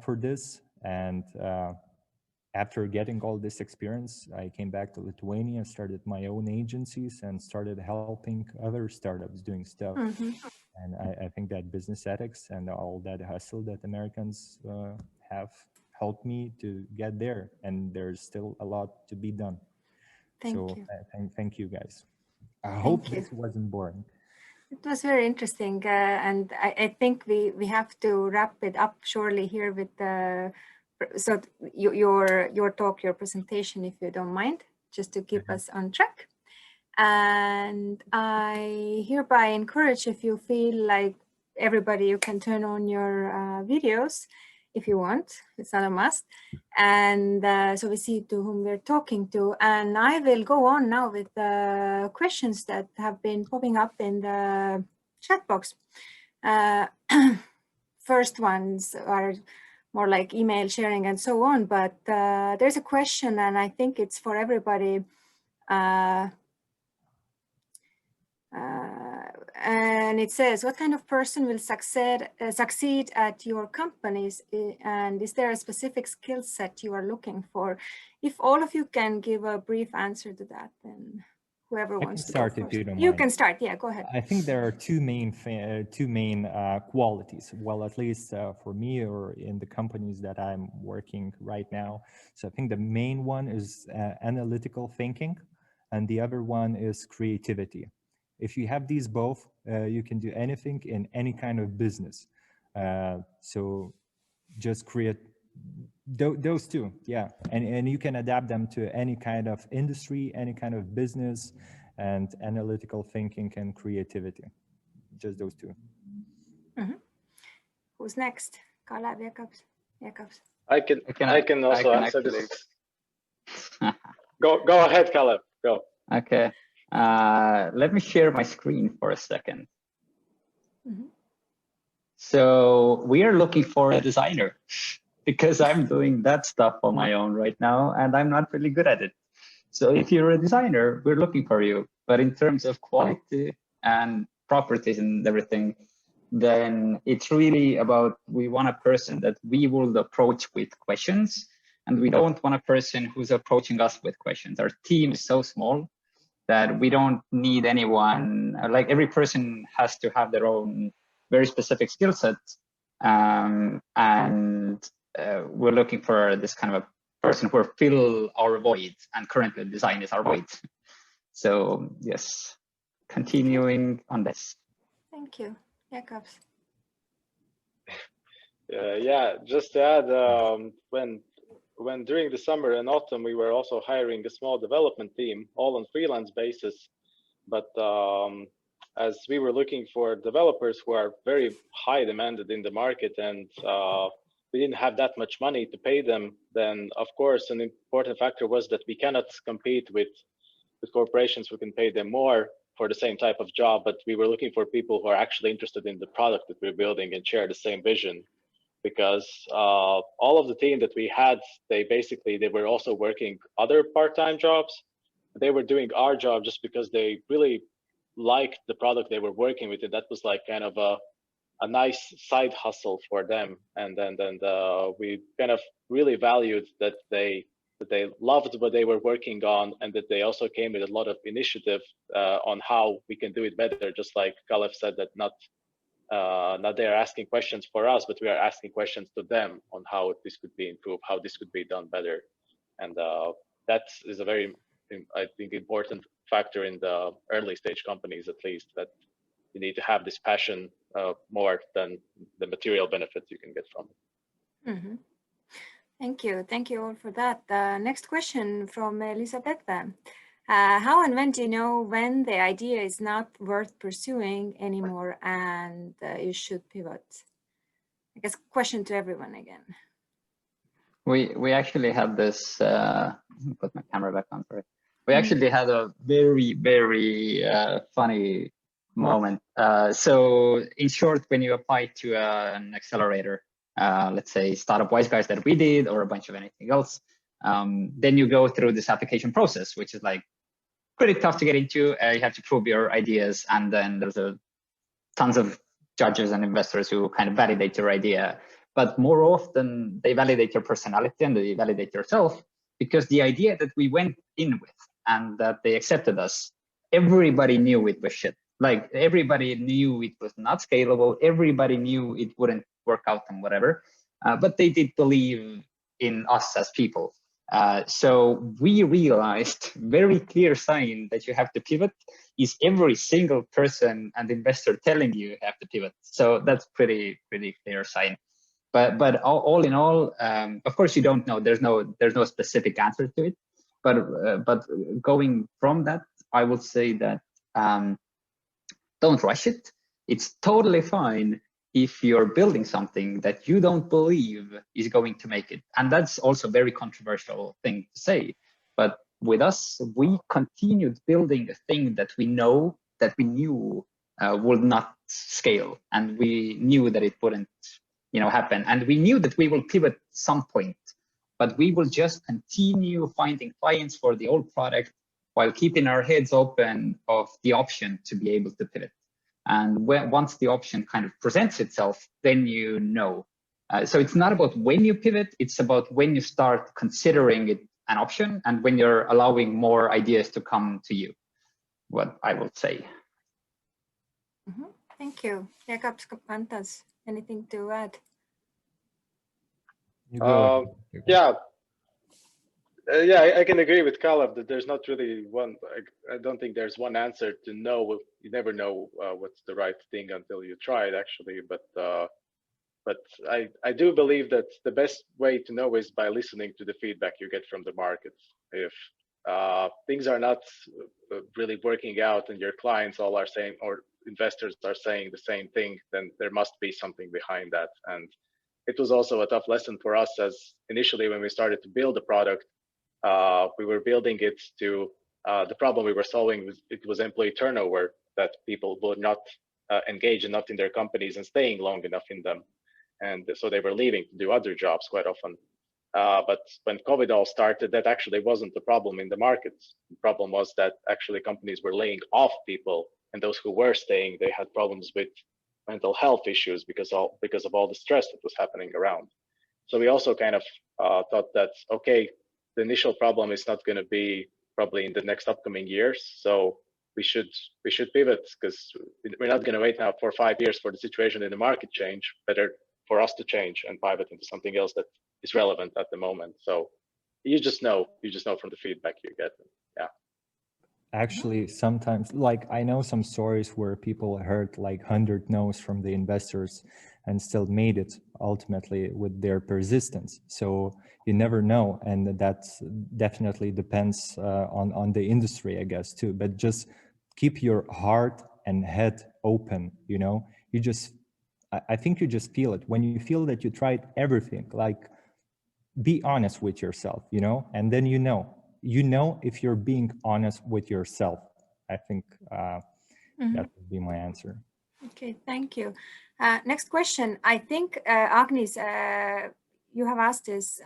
Speaker 5: for this. And after getting all this experience, I came back to Lithuania, started my own agencies, and started helping other startups doing stuff. And I think that business ethics and all that hustle that Americans have helped me to get there. And there's still a lot to be done. Thank you guys. I hope this wasn't boring.
Speaker 1: It was very interesting, and I think we have to wrap it up shortly here with so your talk, your presentation, if you don't mind, just to keep us on track. And I hereby encourage, if you feel like everybody, you can turn on your videos if you want. It's not a must. And so we see to whom we're talking to. And I will go on now with the questions that have been popping up in the chat box. First ones are more like email sharing and so on, but there's a question, and I think it's for everybody. And it says, what kind of person will succeed at your companies? And is there a specific skill set you are looking for? If all of you can give a brief answer to that, then whoever wants to start, if you don't mind. You can start. Yeah, go ahead.
Speaker 5: I think there are two main qualities. Well, at least for me or in the companies that I'm working right now. So I think the main one is analytical thinking, and the other one is creativity. If you have these both, you can do anything in any kind of business. So just create those two, yeah. And you can adapt them to any kind of industry, any kind of business, and analytical thinking and creativity. Just those two.
Speaker 1: Who's next? Kalev, Jakobs.
Speaker 4: I can also answer this. Go ahead, Kalev. Go.
Speaker 3: Okay. Let me share my screen for a second. So we are looking for a designer because I'm doing that stuff on my own right now and I'm not really good at it. So if you're a designer, we're looking for you. But in terms of quality and properties and everything, then it's really about, we want a person that we will approach with questions, and we don't want a person who's approaching us with questions. Our team is so small that we don't need anyone, like every person has to have their own very specific skill set. And we're looking for this kind of a person who will fill our void, and currently design is our void. So yes, continuing on this.
Speaker 1: Thank you. Jakobs.
Speaker 4: Yeah, just to add, when during the summer and autumn, we were also hiring a small development team, all on freelance basis. But as we were looking for developers who are very high demanded in the market, and we didn't have that much money to pay them, then of course an important factor was that we cannot compete with corporations who can pay them more for the same type of job. But we were looking for people who are actually interested in the product that we're building and share the same vision. Because all of the team that we had, they were also working other part-time jobs. They were doing our job just because they really liked the product they were working with, and that was like kind of a nice side hustle for them. And then we kind of really valued that they loved what they were working on, and that they also came with a lot of initiative on how we can do it better. Just like Kalev said, that not they're asking questions for us, but we are asking questions to them on how this could be improved, how this could be done better. And that is a very, I think, important factor in the early stage companies, at least, that you need to have this passion more than the material benefits you can get from it.
Speaker 1: Thank you all for that. Next question from Elisabetta. How and when do you know when the idea is not worth pursuing anymore and you should pivot? I guess question to everyone again.
Speaker 3: We actually had this, put my camera back on, sorry. We actually had a very funny moment. So in short, when you apply to an accelerator, let's say Startup Wise Guys that we did, or a bunch of anything else, then you go through this application process, which is like pretty tough to get into. You have to prove your ideas, and then there's tons of judges and investors who kind of validate your idea. But more often, they validate your personality and they validate yourself, because the idea that we went in with and that they accepted us, everybody knew it was shit. Like everybody knew it was not scalable. Everybody knew it wouldn't work out and whatever. But they did believe in us as people. So we realized very clear sign that you have to pivot is every single person and investor telling you have to pivot. So that's pretty clear sign. But all in all, of course you don't know. There's no specific answer to it. But going from that, I would say that don't rush it. It's totally fine if you're building something that you don't believe is going to make it. And that's also a very controversial thing to say. But with us, we continued building a thing that we knew would not scale. And we knew that it wouldn't happen. And we knew that we will pivot some point, but we will just continue finding clients for the old product while keeping our heads open of the option to be able to pivot. And once the option kind of presents itself, then you know. So it's not about when you pivot, it's about when you start considering it an option and when you're allowing more ideas to come to you, what I would say.
Speaker 1: Thank you. Jakub Skapantas, anything to add?
Speaker 4: Yeah, I can agree with Caleb that there's not really one. I don't think there's one answer to know. You never know what's the right thing until you try it, actually. But I do believe that the best way to know is by listening to the feedback you get from the market. If things are not really working out and your clients all are saying, or investors are saying the same thing, then there must be something behind that. And it was also a tough lesson for us, as initially when we started to build the product, we were building it to the problem we were solving was employee turnover, that people would not engage enough in their companies and staying long enough in them. And so they were leaving to do other jobs quite often. But when COVID all started, that actually wasn't the problem in the markets. The problem was that actually companies were laying off people, and those who were staying, they had problems with mental health issues because of all the stress that was happening around. So we also kind of thought that, okay, the initial problem is not going to be probably in the next upcoming years. So we should pivot, because we're not going to wait now for 5 years for the situation in the market change. Better for us to change and pivot into something else that is relevant at the moment. So you just know from the feedback you get. Yeah.
Speaker 5: Actually, sometimes, like, I know some stories where people heard like 100 no's from the investors and still made it ultimately with their persistence. So you never know, and that definitely depends on the industry, I guess, too. But just keep your heart and head open. I think you just feel it when you feel that you tried everything. Like, be honest with yourself, and then you know if you're being honest with yourself. I think that would be my answer.
Speaker 1: Okay, thank you. Next question. I think, Agnes, you have asked this.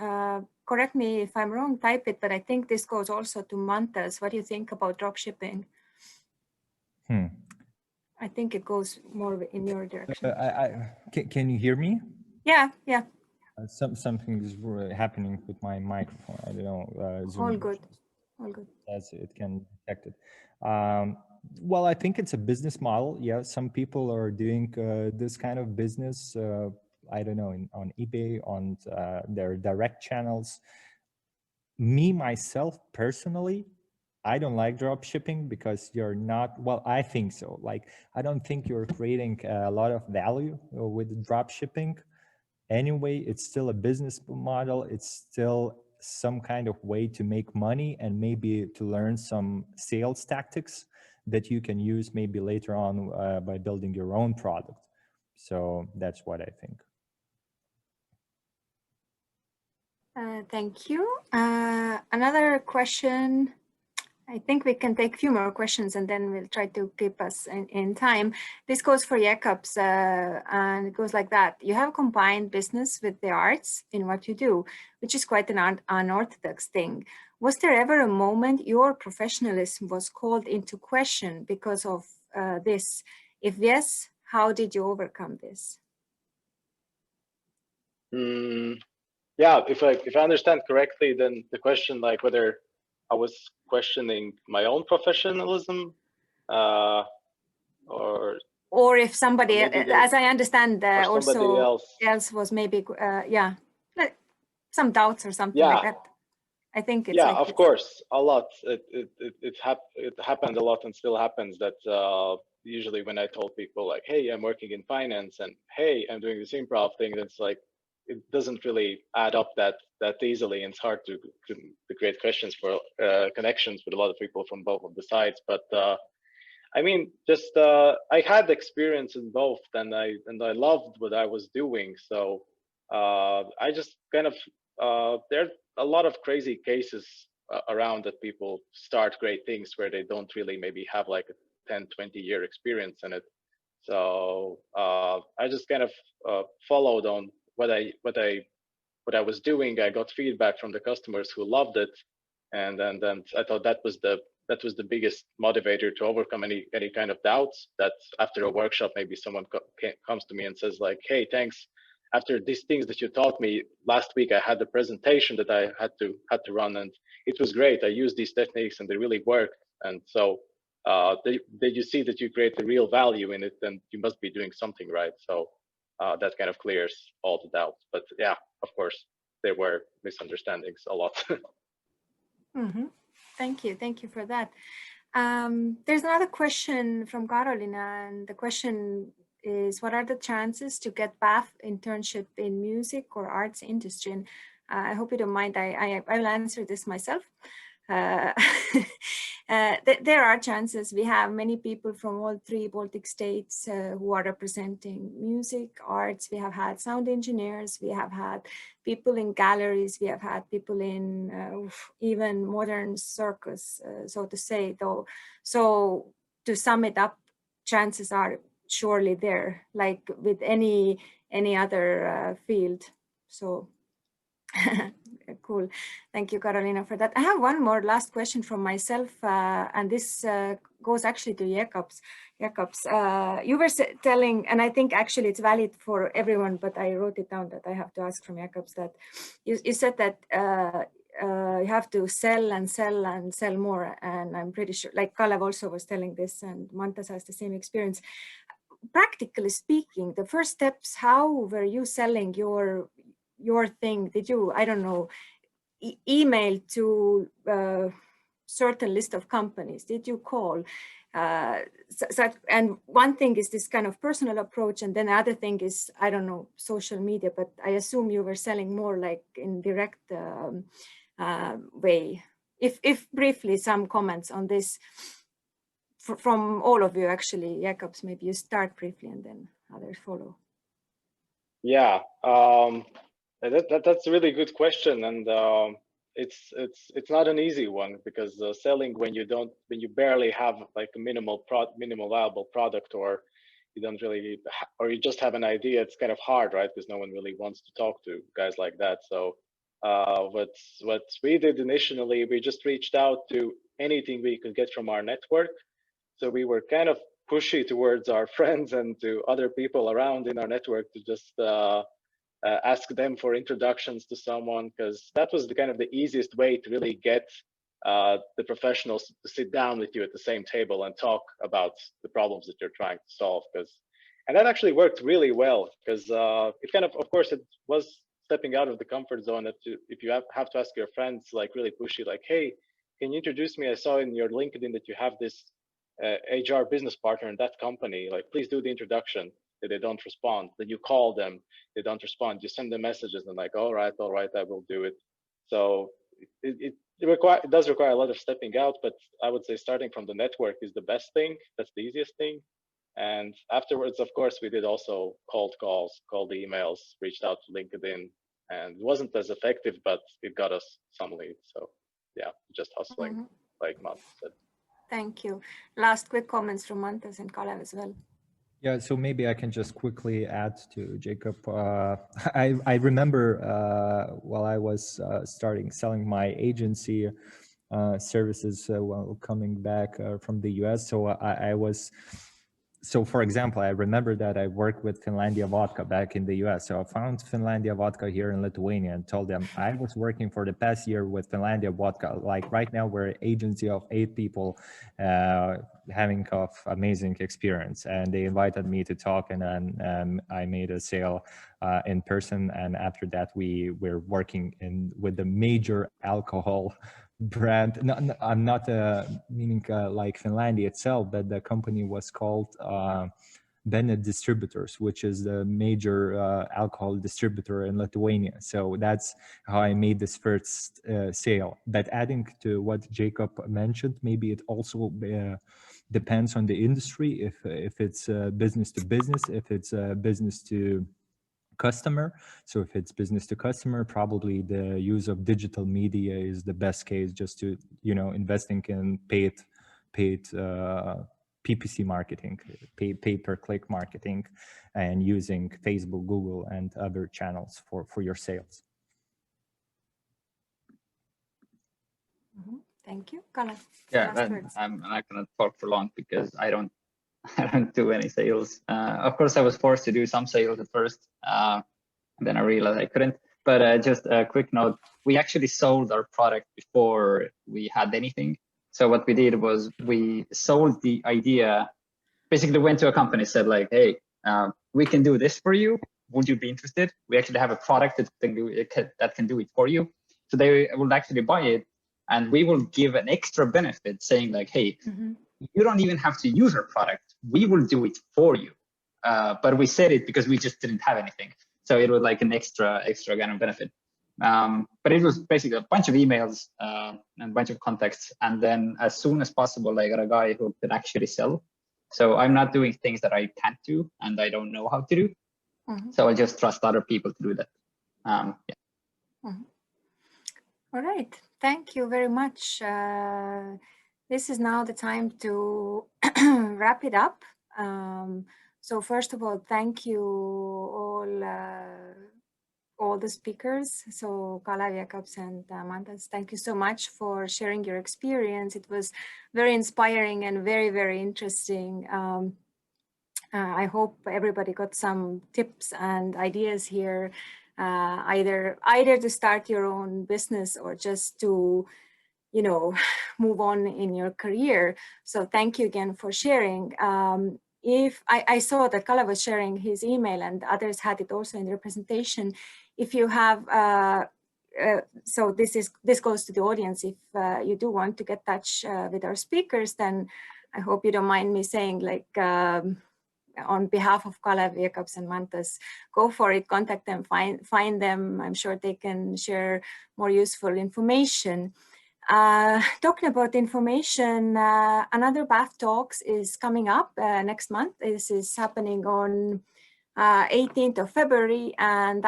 Speaker 1: Correct me if I'm wrong, type it, but I think this goes also to Mantas. What do you think about dropshipping? I think it goes more in your direction.
Speaker 5: Can you hear me?
Speaker 1: Yeah.
Speaker 5: Something is happening with my microphone. I don't know. Zoom
Speaker 1: All good.
Speaker 5: As it can detect it. Well, I think it's a business model. Yeah, some people are doing this kind of business. I don't know, on eBay, on their direct channels. Me, myself, personally, I don't like drop shipping because you're not, well, I think so. Like, I don't think you're creating a lot of value with drop shipping. Anyway, it's still a business model. It's still some kind of way to make money and maybe to learn some sales tactics that you can use maybe later on by building your own product. So that's what I think.
Speaker 1: Thank you. Another question. I think we can take a few more questions and then we'll try to keep us in time. This goes for Jakobs and it goes like that. You have combined business with the arts in what you do, which is quite an unorthodox thing. Was there ever a moment your professionalism was called into question because of this? If yes, how did you overcome this?
Speaker 4: Yeah, if I understand correctly, then the question like whether I was questioning my own professionalism, or
Speaker 1: if somebody, as I understand, also else was maybe, yeah, like some doubts or something like that. I think it's
Speaker 4: yeah,
Speaker 1: like
Speaker 4: of course, a lot. It happened a lot and still happens that usually when I told people like, hey, I'm working in finance and hey, I'm doing this improv thing, it's like it doesn't really add up that easily, and it's hard to create questions for connections with a lot of people from both of the sides. But I mean, just I had experience in both, and I loved what I was doing. So I just kind of there are a lot of crazy cases around that people start great things where they don't really maybe have like a 10-20 year experience in it. So I just kind of followed on what I was doing. I got feedback from the customers who loved it, and then I thought that was the biggest motivator to overcome any kind of doubts. That after a workshop, maybe someone comes to me and says like, "Hey, thanks. After these things that you taught me last week, I had a presentation that I had to run, and it was great. I used these techniques and they really worked. And so did you see that you create the real value in it? Then you must be doing something right." So that kind of clears all the doubts. But yeah, of course, there were misunderstandings a lot.
Speaker 1: Mm-hmm. Thank you for that. There's another question from Carolina, and the question is, what are the chances to get BAFF internship in music or arts industry? And I hope you don't mind, I'll answer this myself. There are chances. We have many people from all 3 Baltic states who are representing music, arts. We have had sound engineers. We have had people in galleries. We have had people in even modern circus, so to say. Though, so to sum it up, chances are surely there, like with any other field. So. Cool. Thank you, Carolina, for that. I have one more last question from myself, and this goes actually to Jakobs. You were telling, and I think actually it's valid for everyone, but I wrote it down that I have to ask from Jakobs, that you said that you have to sell and sell and sell more. And I'm pretty sure, like Kalev also was telling this, and Mantas has the same experience. Practically speaking, the first steps, how were you selling your thing? Did you, I don't know, email to certain list of companies? Did you call? And one thing is this kind of personal approach, and then the other thing is, I don't know, social media, but I assume you were selling more like in direct way. If briefly, some comments on this from all of you, actually. Jakobs, maybe you start briefly and then others follow.
Speaker 4: Yeah. That's a really good question, and it's not an easy one, because selling when you barely have like a minimal viable product, or you don't really, or you just have an idea, it's kind of hard, right? Because no one really wants to talk to guys like that. So what we did initially, we just reached out to anything we could get from our network. So we were kind of pushy towards our friends and to other people around in our network to just ask them for introductions to someone, because that was the kind of the easiest way to really get the professionals to sit down with you at the same table and talk about the problems that you're trying to solve. And that actually worked really well, because it kind of course, it was stepping out of the comfort zone. That if you have to ask your friends, like really pushy, like, hey, can you introduce me? I saw in your LinkedIn that you have this HR business partner in that company. Like, please do the introduction. They don't respond. Then you call them, they don't respond. You send them messages and like, all right, I will do it. So it does require a lot of stepping out, but I would say starting from the network is the best thing. That's the easiest thing. And afterwards, of course, we did also cold calls, cold emails, reached out to LinkedIn, and it wasn't as effective, but it got us some leads. So yeah, just hustling, like Matt said.
Speaker 1: Thank you. Last quick comments from Mantas and Kalev as well.
Speaker 5: Yeah, so maybe I can just quickly add to Jacob. I remember while I was selling my agency services while coming back from the US. So so for example, I remember that I worked with Finlandia Vodka back in the US. So I found Finlandia Vodka here in Lithuania and told them I was working for the past year with Finlandia Vodka. Like right now, we're an agency of 8 people having of amazing experience. And they invited me to talk, and then I made a sale in person. And after that, we were working with the major alcohol brand. No, I'm not meaning like Finlandia itself, but the company was called Bennett Distributors, which is the major alcohol distributor in Lithuania. So that's how I made this first sale. But adding to what Jacob mentioned, maybe it also depends on the industry. If it's business to business, if it's business to customer. So if it's business to customer, probably the use of digital media is the best case, just to, investing in paid PPC marketing, pay per click marketing, and using Facebook, Google, and other channels for your sales.
Speaker 1: Thank you. Kalev,
Speaker 3: Yeah, I'm not going to talk for long because I don't do any sales. Of course, I was forced to do some sales at first, and then I realized I couldn't. But just a quick note, we actually sold our product before we had anything. So what we did was we sold the idea, basically went to a company, said like, hey, we can do this for you. Would you be interested? We actually have a product that can do it for you. So they will actually buy it, and we will give an extra benefit saying like, hey, you don't even have to use our product. We will do it for you. But we said it because we just didn't have anything. So it was like an extra kind of benefit. But it was basically a bunch of emails and a bunch of contacts. And then as soon as possible, I got a guy who could actually sell. So I'm not doing things that I can't do and I don't know how to do. So I just trust other people to do that. Yeah.
Speaker 1: All right. Thank you very much. This is now the time to wrap it up. So first of all, thank you all the speakers. So Kalev, Jakobs, and Mantas, thank you so much for sharing your experience. It was very inspiring and very, very interesting. I hope everybody got some tips and ideas here, either to start your own business or just to, move on in your career. So thank you again for sharing. If I saw that Kalev was sharing his email and others had it also in their presentation. If you have, so this goes to the audience. If you do want to get in touch with our speakers, then I hope you don't mind me saying like, on behalf of Kalev, Jakobs, and Mantas, go for it, contact them, find them. I'm sure they can share more useful information. Talking about information, another BAFF Talks is coming up next month. This is happening on 18th of February, and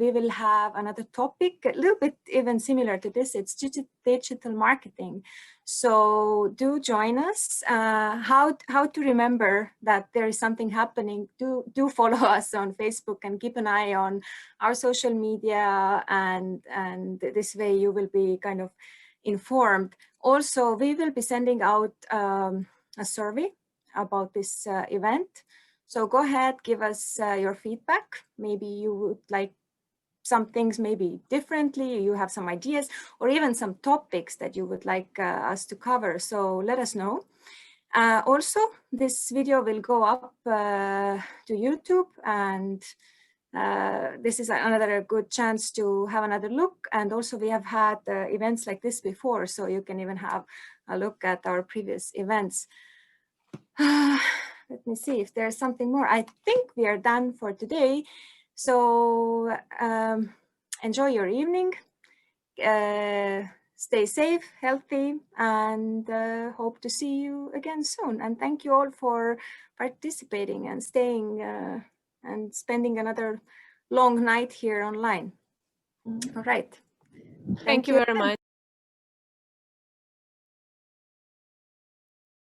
Speaker 1: we will have another topic, a little bit even similar to this. It's digital marketing. So do join us. How to remember that there is something happening. Do follow us on Facebook and keep an eye on our social media, and this way you will be kind of informed. Also, we will be sending out a survey about this event. So go ahead, give us your feedback. Maybe you would like some things maybe differently, you have some ideas, or even some topics that you would like us to cover. So let us know. Also, this video will go up to YouTube, and this is another good chance to have another look. And also we have had events like this before, so you can even have a look at our previous events. Let me see if there's something more. I think we are done for today. So enjoy your evening. stay safe, healthy, and hope to see you again soon. And thank you all for participating and staying and spending another long night here online. All right.
Speaker 8: Thank you very much.